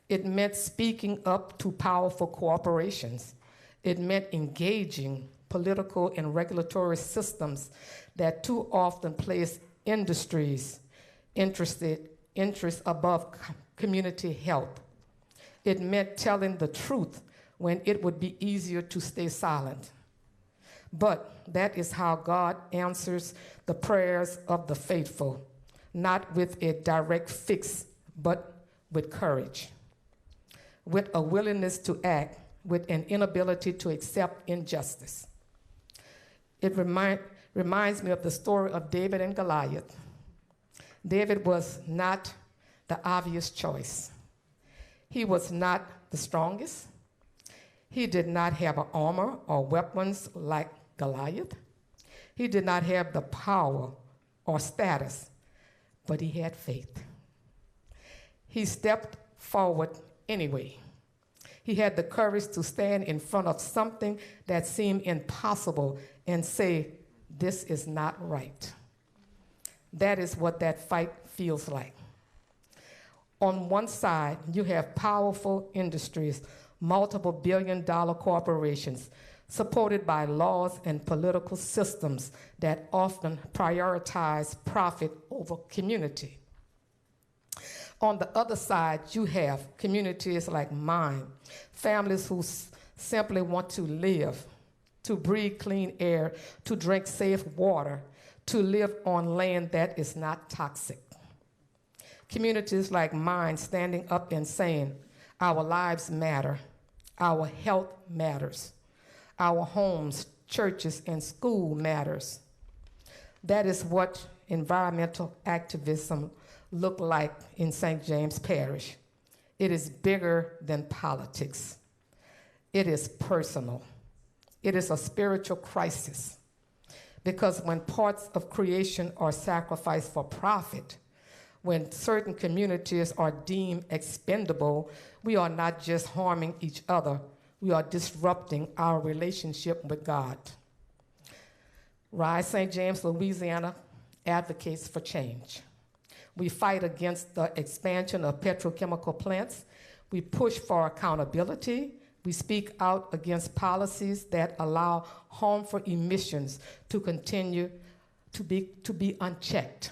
It meant speaking up to powerful corporations. It meant engaging political and regulatory systems that too often place industries, interests above community health. It meant telling the truth when it would be easier to stay silent. But that is how God answers the prayers of the faithful, not with a direct fix, but with courage, with a willingness to act, with an inability to accept injustice. It reminds me of the story of David and Goliath. David was not the obvious choice. He was not the strongest. He did not have an armor or weapons like Goliath. He did not have the power or status, but he had faith. He stepped forward anyway. He had the courage to stand in front of something that seemed impossible and say, "This is not right." That is what that fight feels like. On one side, you have powerful industries, multiple billion-dollar corporations, supported by laws and political systems that often prioritize profit over community. On the other side, you have communities like mine, families who simply want to live, to breathe clean air, to drink safe water, to live on land that is not toxic. Communities like mine standing up and saying, our lives matter, our health matters, our homes, churches, and school matters. That is what environmental activism look like in St. James Parish. It is bigger than politics. It is personal. It is a spiritual crisis. Because when parts of creation are sacrificed for profit, when certain communities are deemed expendable, we are not just harming each other, we are disrupting our relationship with God. Rise St. James, Louisiana advocates for change. We fight against the expansion of petrochemical plants. We push for accountability. We speak out against policies that allow harmful emissions to continue to be unchecked.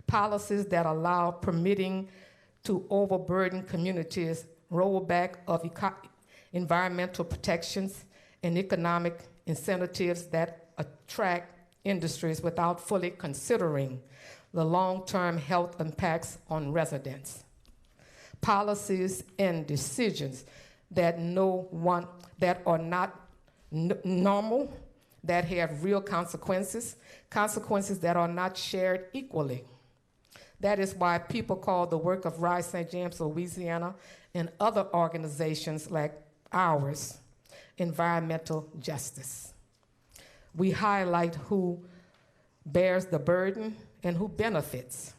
Policies that allow permitting to overburden communities, rollback of environmental protections, and economic incentives that attract industries without fully considering the long-term health impacts on residents. Policies and decisions that are not normal, that have real consequences that are not shared equally. That is why people call the work of Rise St. James, Louisiana, and other organizations like ours environmental justice. We highlight who bears the burden and who benefits,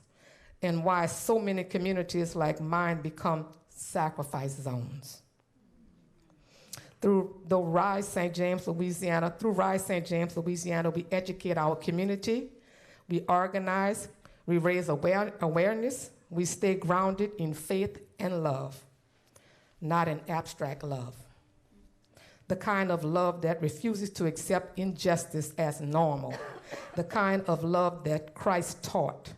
and why so many communities like mine become sacrifice zones. Through Rise St. James, Louisiana, we educate our community, we organize, we raise awareness, we stay grounded in faith and love, not in abstract love. The kind of love that refuses to accept injustice as normal, the kind of love that Christ taught,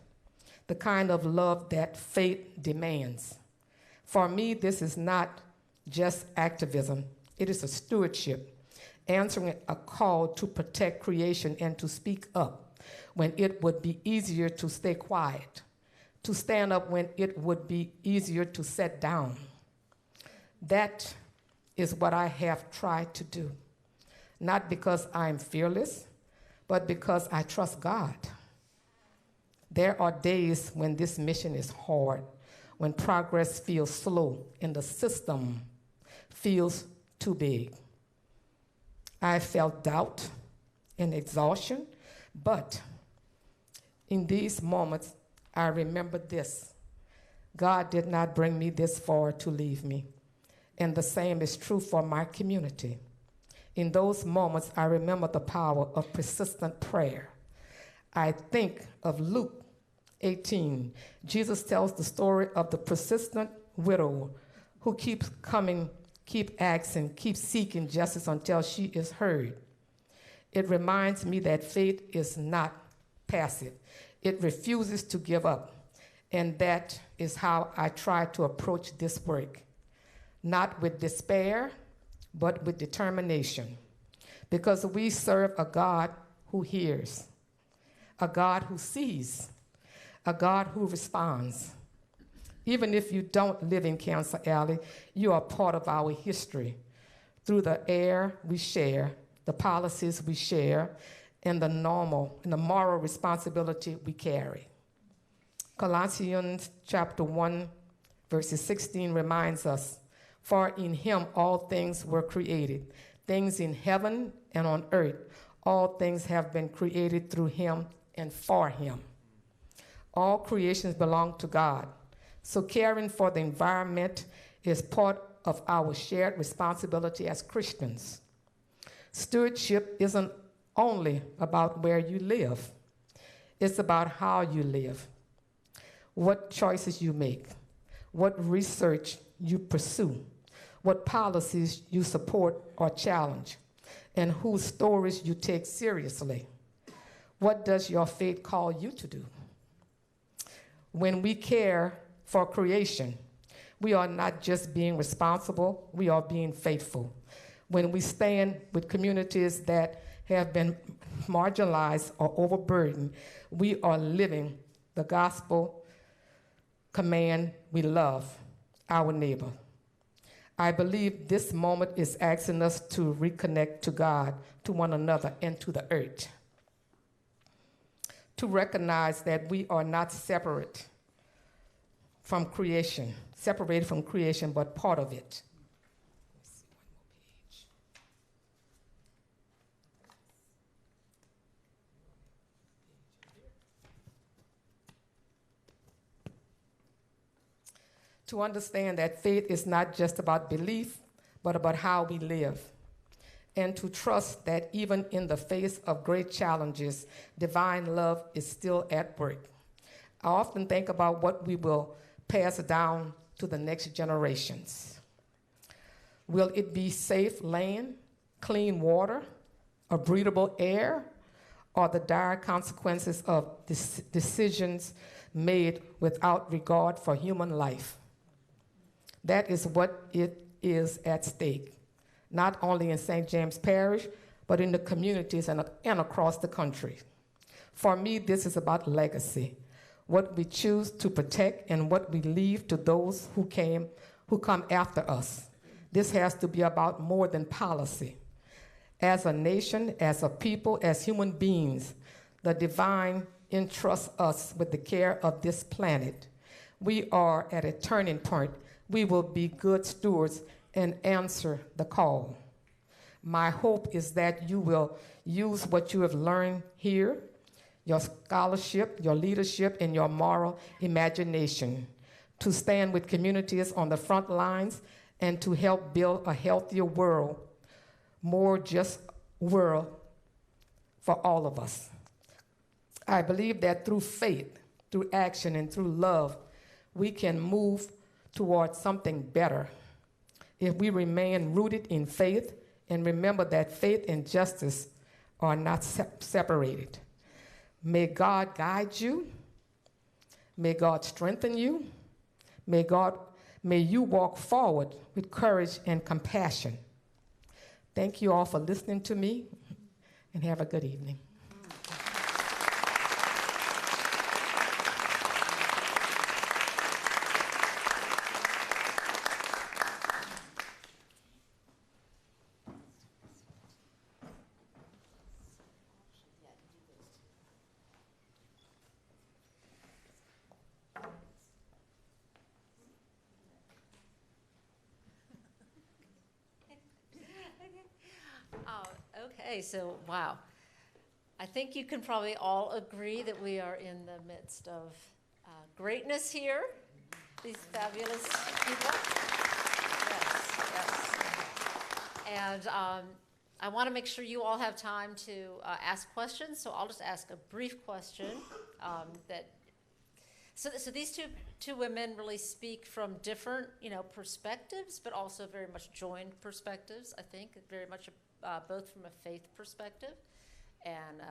the kind of love that faith demands. For me, this is not just activism, it is a stewardship, answering a call to protect creation and to speak up when it would be easier to stay quiet, to stand up when it would be easier to sit down. That is what I have tried to do, not because I'm fearless, but because I trust God. There are days when this mission is hard, when progress feels slow and the system feels too big. I felt doubt and exhaustion, but in these moments, I remember this. God did not bring me this far to leave me. And the same is true for my community. In those moments, I remember the power of persistent prayer. I think of Luke 18. Jesus tells the story of the persistent widow who keeps coming, keep asking, keep seeking justice until she is heard. It reminds me that faith is not passive. It refuses to give up. And that is how I try to approach this work. Not with despair, but with determination. Because we serve a God who hears, a God who sees, a God who responds. Even if you don't live in Cancer Alley, you are part of our history through the air we share, the policies we share, and the moral responsibility we carry. Colossians chapter 1, verses 16 reminds us, "For in him all things were created, things in heaven and on earth. All things have been created through him and for him." All creations belong to God. So caring for the environment is part of our shared responsibility as Christians. Stewardship isn't only about where you live. It's about how you live, what choices you make, what research you pursue, what policies you support or challenge, and whose stories you take seriously. What does your faith call you to do? When we care for creation, we are not just being responsible, we are being faithful. When we stand with communities that have been marginalized or overburdened, we are living the gospel command: we love our neighbor. I believe this moment is asking us to reconnect to God, to one another, and to the earth. To recognize that we are not separated from creation, but part of it. To understand that faith is not just about belief, but about how we live. And to trust that even in the face of great challenges, divine love is still at work. I often think about what we will pass down to the next generations. Will it be safe land, clean water, a breathable air, or the dire consequences of decisions made without regard for human life? That is what it is at stake, not only in St. James Parish, but in the communities and across the country. For me, this is about legacy, what we choose to protect and what we leave to those who come after us. This has to be about more than policy. As a nation, as a people, as human beings, the divine entrusts us with the care of this planet. We are at a turning point. We will be good stewards and answer the call. My hope is that you will use what you have learned here, your scholarship, your leadership, and your moral imagination to stand with communities on the front lines and to help build a healthier world, more just world for all of us. I believe that through faith, through action, and through love, we can move towards something better. If we remain rooted in faith and remember that faith and justice are not separated. May God guide you. May God strengthen you. May you walk forward with courage and compassion. Thank you all for listening to me, and have a good evening. Okay, so wow. I think you can probably all agree that we are in the midst of greatness here. These fabulous people. Yes. And I want to make sure you all have time to ask questions, so I'll just ask a brief question. So these two women really speak from different, perspectives, but also very much joined perspectives, I think, very much both from a faith perspective and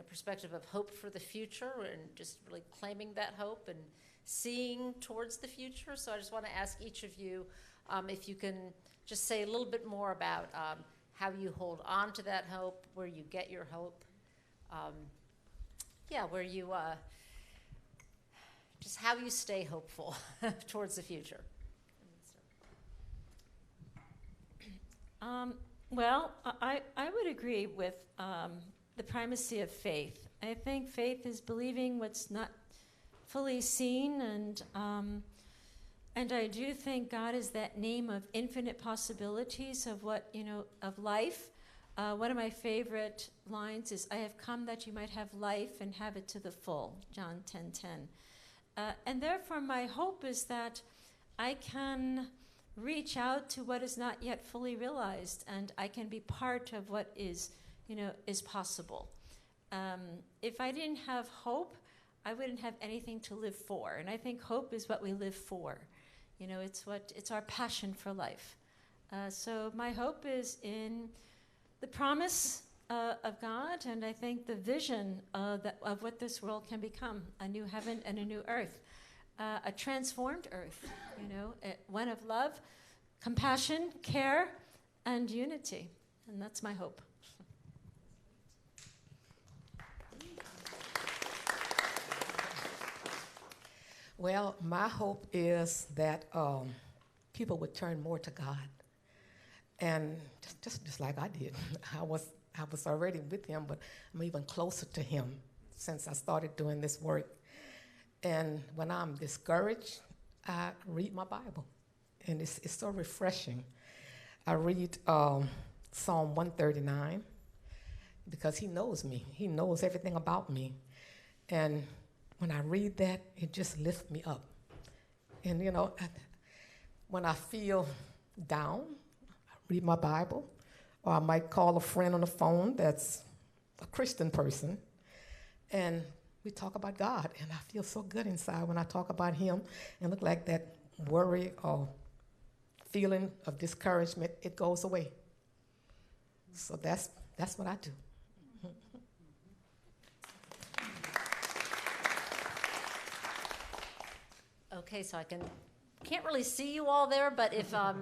perspective of hope for the future and just really claiming that hope and seeing towards the future. So I just want to ask each of you if you can just say a little bit more about how you hold on to that hope, where you get your hope, where you just how you stay hopeful towards the future. Well, I would agree with the primacy of faith. I think faith is believing what's not fully seen, and I do think God is that name of infinite possibilities of of life. One of my favorite lines is, "I have come that you might have life and have it to the full," John 10:10. And therefore, my hope is that I can reach out to what is not yet fully realized, and I can be part of what is possible. If I didn't have hope, I wouldn't have anything to live for. And I think hope is what we live for. It's our passion for life. So my hope is in the promise of God, and I think the vision of what this world can become: a new heaven and a new earth, a transformed earth. One of love, compassion, care, and unity. And that's my hope. Well, my hope is that people would turn more to God, and just like I did. I was already with Him, but I'm even closer to Him since I started doing this work. And when I'm discouraged, I read my Bible, and it's so refreshing. I read Psalm 139 because He knows me. He knows everything about me, and when I read that, it just lifts me up. And when I feel down, I read my Bible, or I might call a friend on the phone that's a Christian person, and we talk about God, and I feel so good inside when I talk about Him, and look like that worry or feeling of discouragement, it goes away. So that's what I do. Okay, so I can't really see you all there, but if I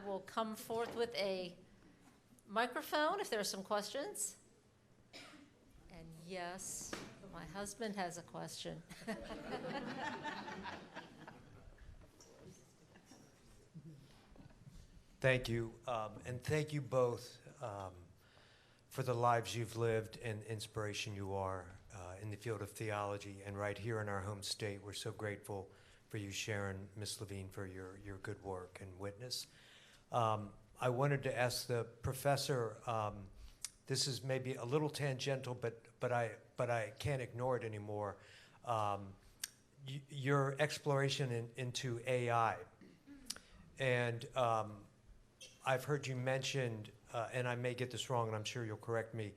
will come forth with a microphone if there are some questions. And yes, my husband has a question. Thank you, and thank you both for the lives you've lived and inspiration you are in the field of theology and right here in our home state. We're so grateful for you, Sharon, Miss Lavigne, for your good work and witness. I wanted to ask the professor, this is maybe a little tangential, but I can't ignore it anymore. Your exploration into AI. And I've heard you mentioned, and I may get this wrong, and I'm sure you'll correct me,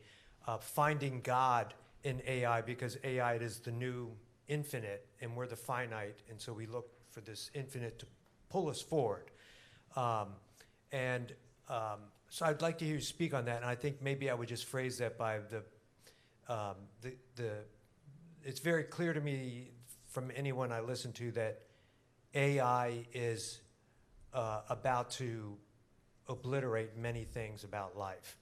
finding God in AI, because AI is the new infinite, and we're the finite, and so we look for this infinite to pull us forward. So I'd like to hear you speak on that, and I think maybe I would just phrase that by it's very clear to me from anyone I listen to that AI is about to obliterate many things about life.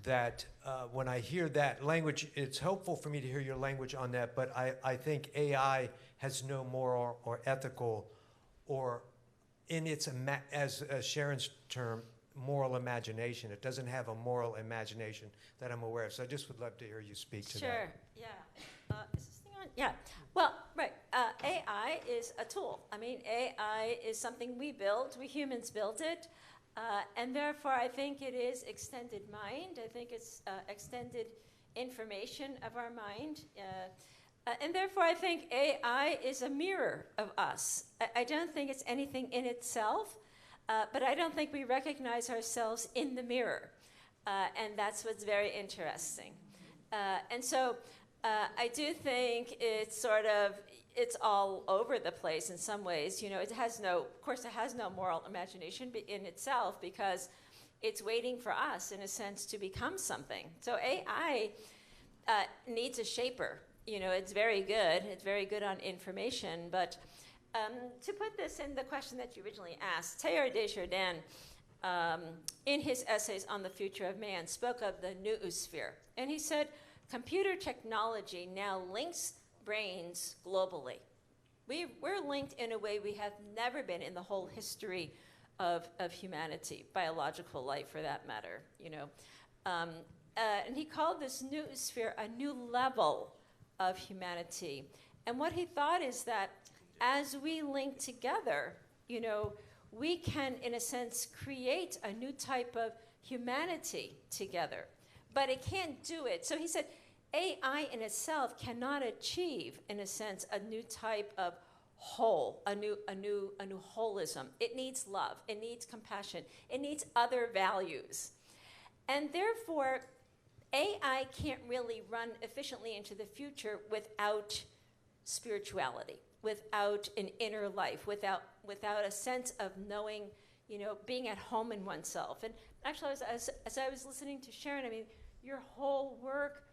That when I hear that language, it's helpful for me to hear your language on that, but I think AI has no moral or ethical, or in its, as Sharon's term, moral imagination. It doesn't have a moral imagination that I'm aware of. So I just would love to hear you speak to that. Sure, yeah. Is this thing on? Yeah. Well, right. AI is a tool. I mean, AI is something we build. We humans build it. And therefore, I think it is extended mind. I think it's extended information of our mind. And therefore, I think AI is a mirror of us. I don't think it's anything in itself, but I don't think we recognize ourselves in the mirror. And that's what's very interesting. And so I do think it's all over the place in some ways. It has no moral imagination in itself, because it's waiting for us, in a sense, to become something. So AI needs a shaper. It's very good. It's very good on information. But to put this in the question that you originally asked, Teilhard de Chardin, in his essays on the future of man, spoke of the noosphere. And he said, computer technology now links brains globally. We're linked in a way we have never been in the whole history of humanity, biological life for that matter, and he called this noosphere a new level of humanity. And what he thought is that as we link together, we can, in a sense, create a new type of humanity together. But it can't do it. So he said, AI in itself cannot achieve, in a sense, a new type of whole, a new holism. It needs love. It needs compassion. It needs other values. And therefore, AI can't really run efficiently into the future without spirituality, without an inner life, without a sense of knowing, being at home in oneself. And actually, as I was listening to Sharon, your whole work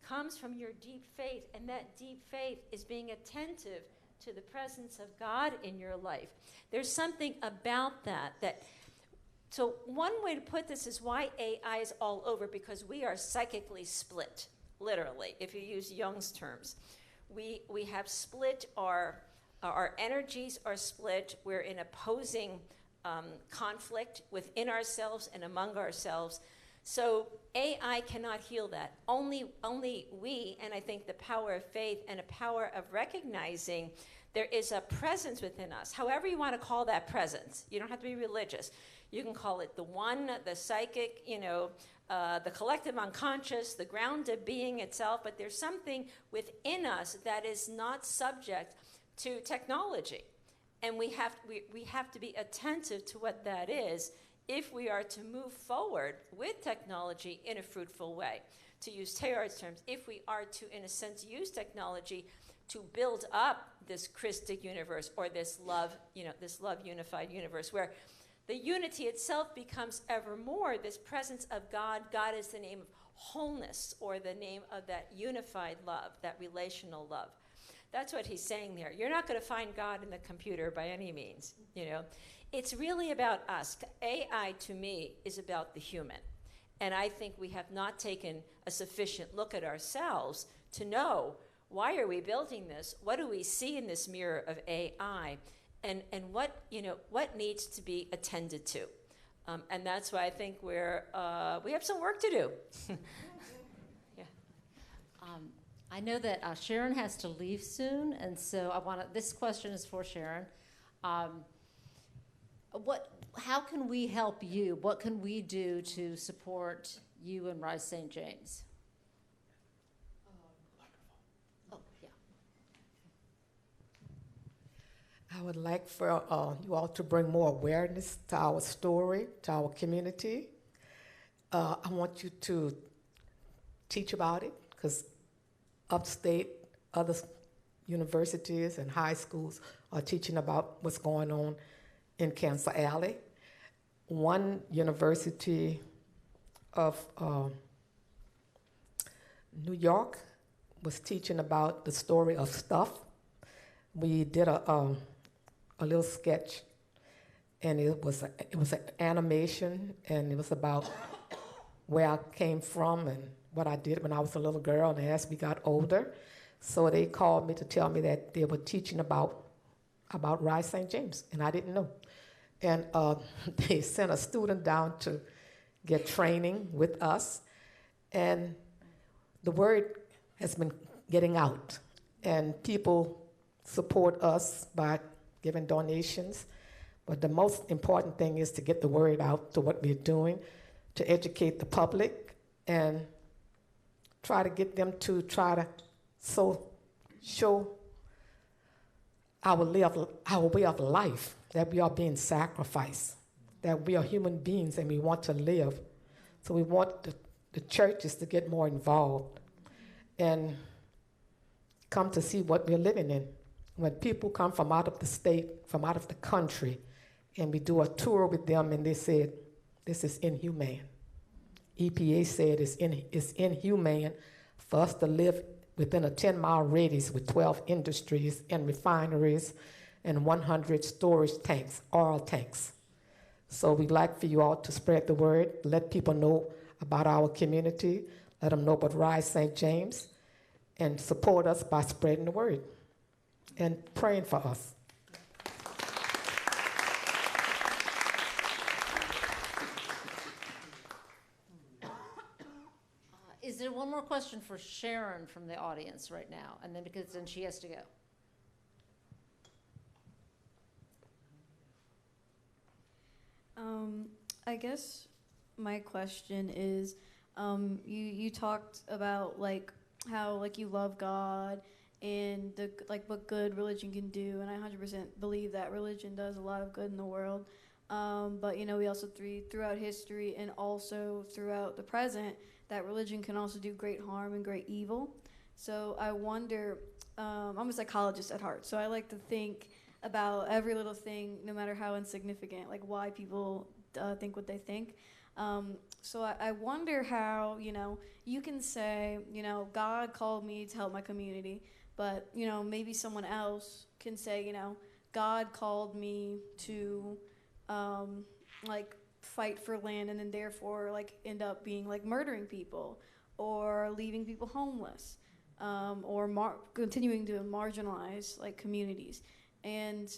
comes from your deep faith, and that deep faith is being attentive to the presence of God in your life. There's something about that. So one way to put this is why AI is all over, because we are psychically split, literally, if you use Jung's terms. We have split, our energies are split, we're in opposing conflict within ourselves and among ourselves. So AI cannot heal that. Only we, and I think the power of faith and a power of recognizing there is a presence within us. However you want to call that presence. You don't have to be religious. You can call it the one, the psychic, the collective unconscious, the ground of being itself, but there's something within us that is not subject to technology. And we have to be attentive to what that is if we are to move forward with technology in a fruitful way. To use Teilhard's terms, if we are to, in a sense, use technology to build up this Christic universe, or this love unified universe, where the unity itself becomes ever more this presence of God. God is the name of wholeness, or the name of that unified love, that relational love. That's what he's saying there. You're not going to find God in the computer by any means, It's really about us. AI, to me, is about the human. And I think we have not taken a sufficient look at ourselves to know, why are we building this? What do we see in this mirror of AI? And what needs to be attended to? And that's why I think we have some work to do. Yeah. I know that Sharon has to leave soon, and so this question is for Sharon. How can we help you? What can we do to support you and Rise St. James? Oh, yeah. I would like for you all to bring more awareness to our story, to our community. I want you to teach about it, because upstate, other universities and high schools are teaching about what's going on in Cancer Alley. One university of New York was teaching about the story of stuff. We did a little sketch, and it was an animation, and it was about where I came from and what I did when I was a little girl, and as we got older. So they called me to tell me that they were teaching about Rise St. James, and I didn't know. And they sent a student down to get training with us, and the word has been getting out, and people support us by giving donations. But the most important thing is to get the word out to what we're doing, to educate the public, and try to get them to show our way of life, that we are being sacrificed, that we are human beings and we want to live. So we want the churches to get more involved and come to see what we're living in. When people come from out of the state, from out of the country, and we do a tour with them, and they said This is inhumane. EPA said it's inhumane for us to live within a 10-mile radius with 12 industries and refineries and 100 storage tanks, oil tanks. So we'd like for you all to spread the word, let people know about our community, let them know about Rise St. James, and support us by spreading the word and praying for us. Is there one more question for Sharon from the audience right now? And then because then she has to go. I guess my question is, you talked about like how like you love God and the like what good religion can do, and I 100% believe that religion does a lot of good in the world. But you know, we also throughout history and also throughout the present, that religion can also do great harm and great evil. So I wonder, I'm a psychologist at heart, so I like to think about every little thing, no matter how insignificant, like why people think what they think. So I wonder how, you know, you can say, you know, God called me to help my community, but, you know, maybe someone else can say, you know, God called me to, like, fight for land and then therefore, like, end up being, like, murdering people or leaving people homeless, or continuing to marginalize, like, communities. And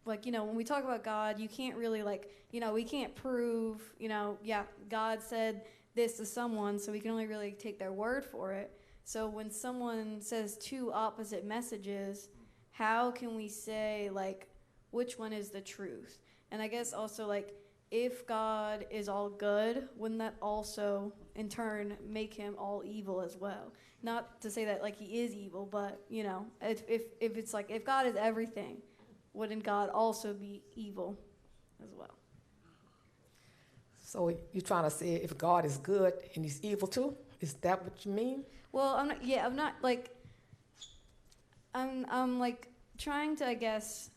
like, you know, when we talk about God, you can't really like, you know, we can't prove, you know, yeah, God said this to someone, so we can only really take their word for it. So when someone says two opposite messages, how can we say like, which one is the truth? And I guess also like, if God is all good, wouldn't that also in turn make him all evil as well? Not to say that like he is evil, but you know, if it's like, if God is everything, wouldn't God also be evil as well? So you're trying to say if God is good and he's evil too? Is that what you mean? Well, I'm not like, I'm like trying to, I guess,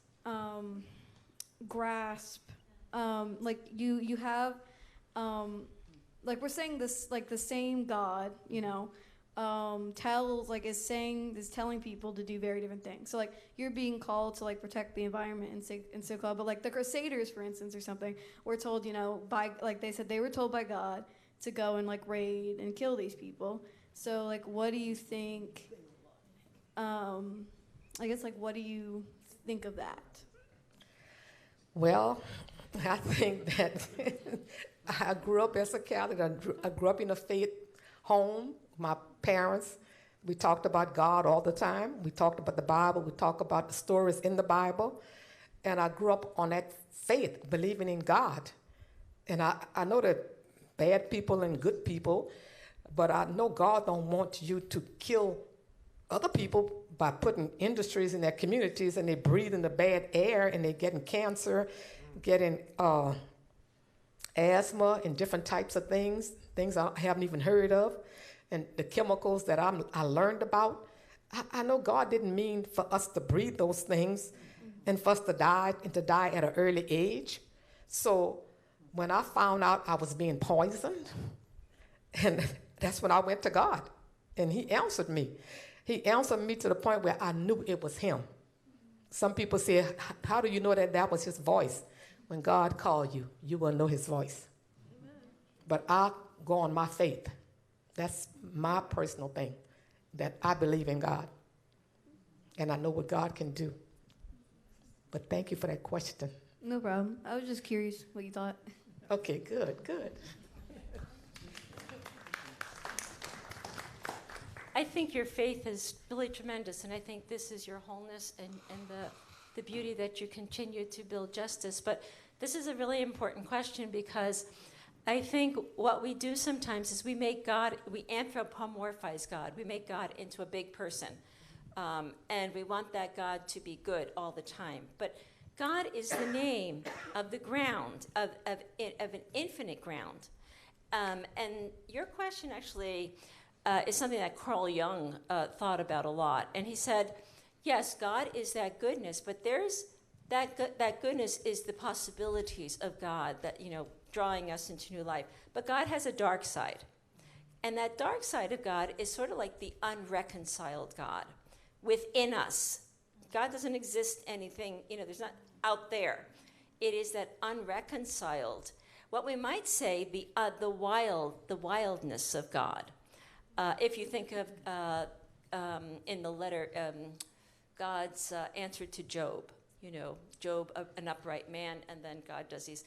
grasp, like you have, like we're saying this, like the same God, you know, is telling people to do very different things. So like you're being called to like protect the environment and so called, but like the Crusaders, for instance, or something, were told, you know, by like they said they were told by God to go and like raid and kill these people. So like, what do you think? I guess like, what do you think of that? Well, I think that I grew up as a Catholic. I grew up in a faith home. My parents, we talked about God all the time. We talked about the Bible. We talked about the stories in the Bible. And I grew up on that faith, believing in God. And I know that bad people and good people, but I know God don't want you to kill other people by putting industries in their communities, and they breathe in the bad air, and they're getting cancer, getting asthma and different types of things I haven't even heard of. And the chemicals that I learned about, I know God didn't mean for us to breathe those things and for us to die at an early age. So when I found out I was being poisoned, and that's when I went to God, and he answered me. He answered me to the point where I knew it was him. Some people say, how do you know that was his voice? When God called you, you will know his voice. Amen. But I go on my faith. That's my personal thing, that I believe in God, and I know what God can do. But thank you for that question. No problem. I was just curious what you thought. Okay, good. I think your faith is really tremendous, and I think this is your wholeness and the beauty that you continue to build justice. But this is a really important question, because I think what we do sometimes is we anthropomorphize God. We make God into a big person, and we want that God to be good all the time. But God is the name of the ground, of an infinite ground. And your question actually is something that Carl Jung thought about a lot. And he said, yes, God is that goodness, but there's that goodness is the possibilities of God, that, you know, drawing us into new life. But God has a dark side. And that dark side of God is sort of like the unreconciled God within us. God doesn't exist anything, there's not out there. It is that unreconciled, what we might say, the wildness of God. If you think of in the letter, God's answer to Job, Job, an upright man, and then God does these.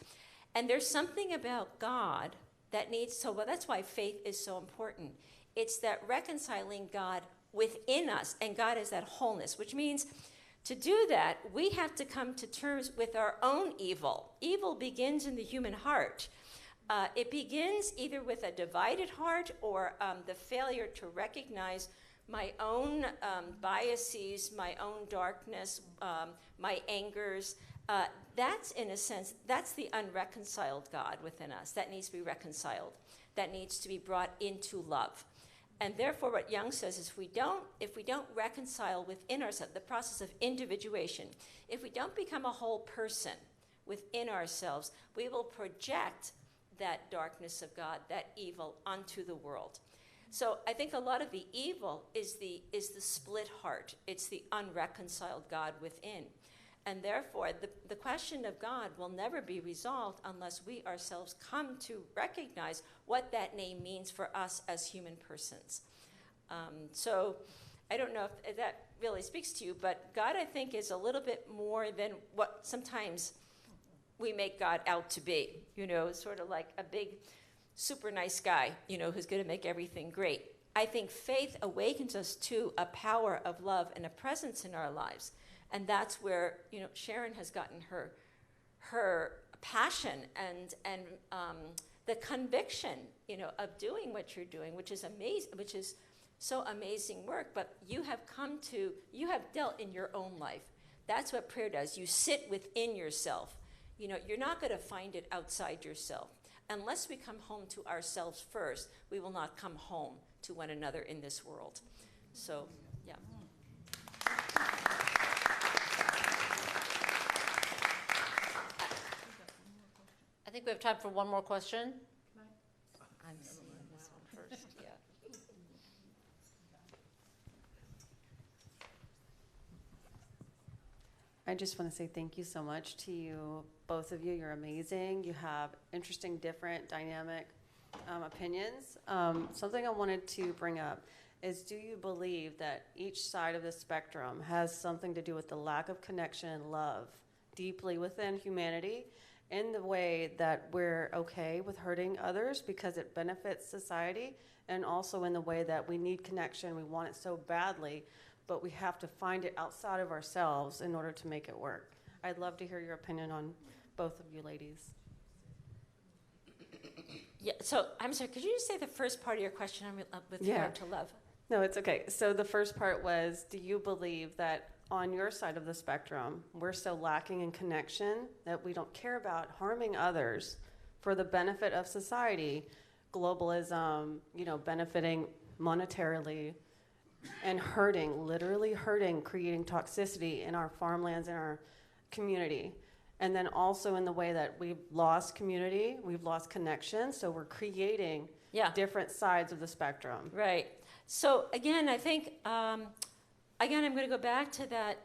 And there's something about God that needs, well, that's why faith is so important. It's that reconciling God within us, and God is that wholeness, which means to do that, we have to come to terms with our own evil. Evil begins in the human heart. It begins either with a divided heart or the failure to recognize my own biases, my own darkness, my angers. That's, in a sense, that's the unreconciled God within us. That needs to be reconciled. That needs to be brought into love. And therefore, what Jung says is if we don't reconcile within ourselves, the process of individuation, if we don't become a whole person within ourselves, we will project that darkness of God, that evil, onto the world. So I think a lot of the evil is the split heart. It's the unreconciled God within. And therefore, the question of God will never be resolved unless we ourselves come to recognize what that name means for us as human persons. So I don't know if that really speaks to you, but God, I think, is a little bit more than what sometimes we make God out to be. Sort of like a big, super nice guy, who's going to make everything great. I think faith awakens us to a power of love and a presence in our lives. And that's where, Sharon has gotten her passion and the conviction, of doing what you're doing, which is amazing, which is so amazing work. But you have dealt in your own life. That's what prayer does. You sit within yourself. You're not going to find it outside yourself. Unless we come home to ourselves first, we will not come home to one another in this world. So, yeah. I think we have time for one more question. I'm seeing this one first, yeah. I just want to say thank you so much to you, both of you. You're amazing. You have interesting, different, dynamic opinions. Something I wanted to bring up is, do you believe that each side of the spectrum has something to do with the lack of connection and love deeply within humanity, in the way that we're okay with hurting others because it benefits society, and also in the way that we need connection, we want it so badly, but we have to find it outside of ourselves in order to make it work? I'd love to hear your opinion on both of you ladies. Yeah, so I'm sorry, could you just say the first part of your question with regard to love? No, it's okay. So the first part was, do you believe that on your side of the spectrum, we're so lacking in connection that we don't care about harming others for the benefit of society, globalism, benefiting monetarily, and hurting, literally hurting, creating toxicity in our farmlands, in our community? And then also in the way that we've lost community, we've lost connection, so we're creating different sides of the spectrum. Right. So again, I think, I'm going to go back to that,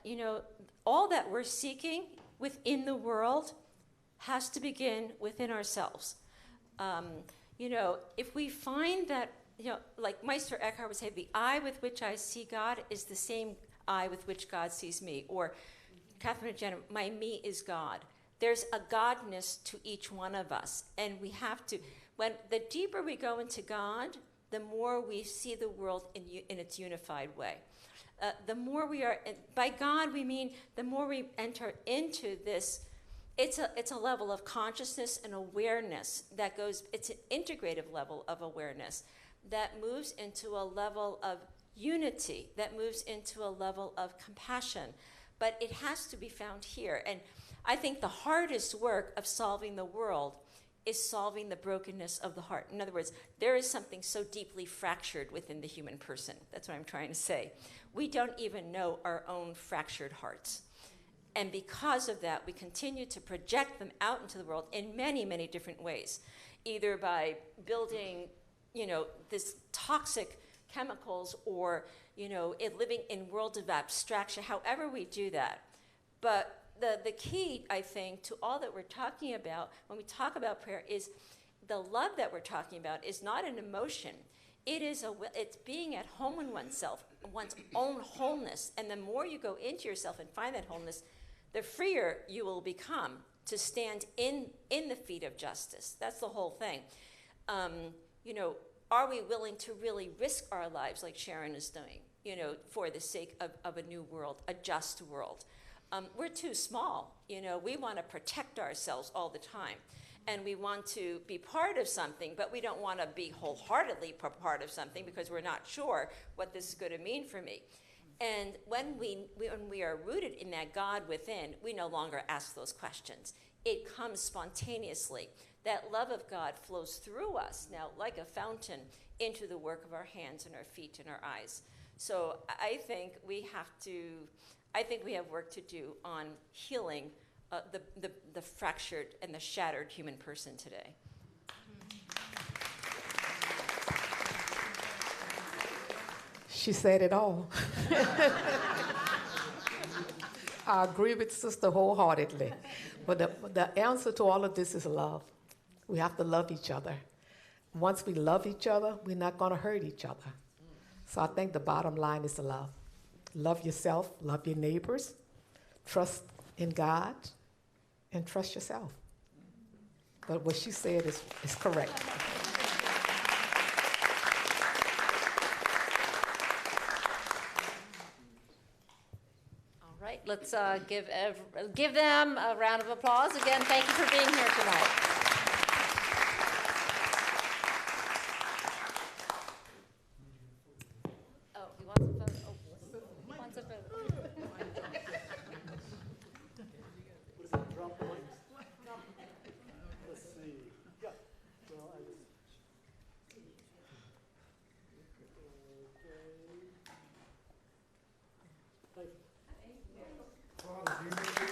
all that we're seeking within the world has to begin within ourselves. If we find that, like Meister Eckhart would say, the eye with which I see God is the same eye with which God sees me. Or Catherine Jenner, my me is God. There's a godness to each one of us. And we have to, when the deeper we go into God, the more we see the world in its unified way. The more we are, by God we mean the more we enter into this, it's a level of consciousness and awareness that goes, it's an integrative level of awareness that moves into a level of unity, that moves into a level of compassion. But it has to be found here. And I think the hardest work of solving the world is solving the brokenness of the heart. In other words, there is something so deeply fractured within the human person. That's what I'm trying to say. We don't even know our own fractured hearts. And because of that, we continue to project them out into the world in many, many different ways, either by building, this toxic chemicals or, living in worlds of abstraction, however we do that. But the key, I think, to all that we're talking about when we talk about prayer is the love that we're talking about is not an emotion. It's being at home in oneself, one's own wholeness. And the more you go into yourself and find that wholeness, the freer you will become to stand in the feet of justice. That's the whole thing. Are we willing to really risk our lives like Sharon is doing, for the sake of a new world, a just world? We're too small. We want to protect ourselves all the time. And we want to be part of something, but we don't want to be wholeheartedly part of something because we're not sure what this is going to mean for me. And when we are rooted in that God within, we no longer ask those questions. It comes spontaneously. That love of God flows through us now like a fountain into the work of our hands and our feet and our eyes. So I think we have work to do on healing the fractured and the shattered human person today. She said it all. I agree with Sister wholeheartedly. But the answer to all of this is love. We have to love each other. Once we love each other, we're not going to hurt each other. So I think the bottom line is love. Love yourself, love your neighbors, trust in God, and trust yourself. But what she said is correct. All right, let's give them a round of applause. Again, thank you for being here tonight. Oh, he wants a photo. Oh, he wants a photo. Drop the mic. Let's see. Yeah. Well, Thank you.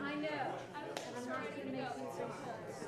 I know. I'm trying to make things so close.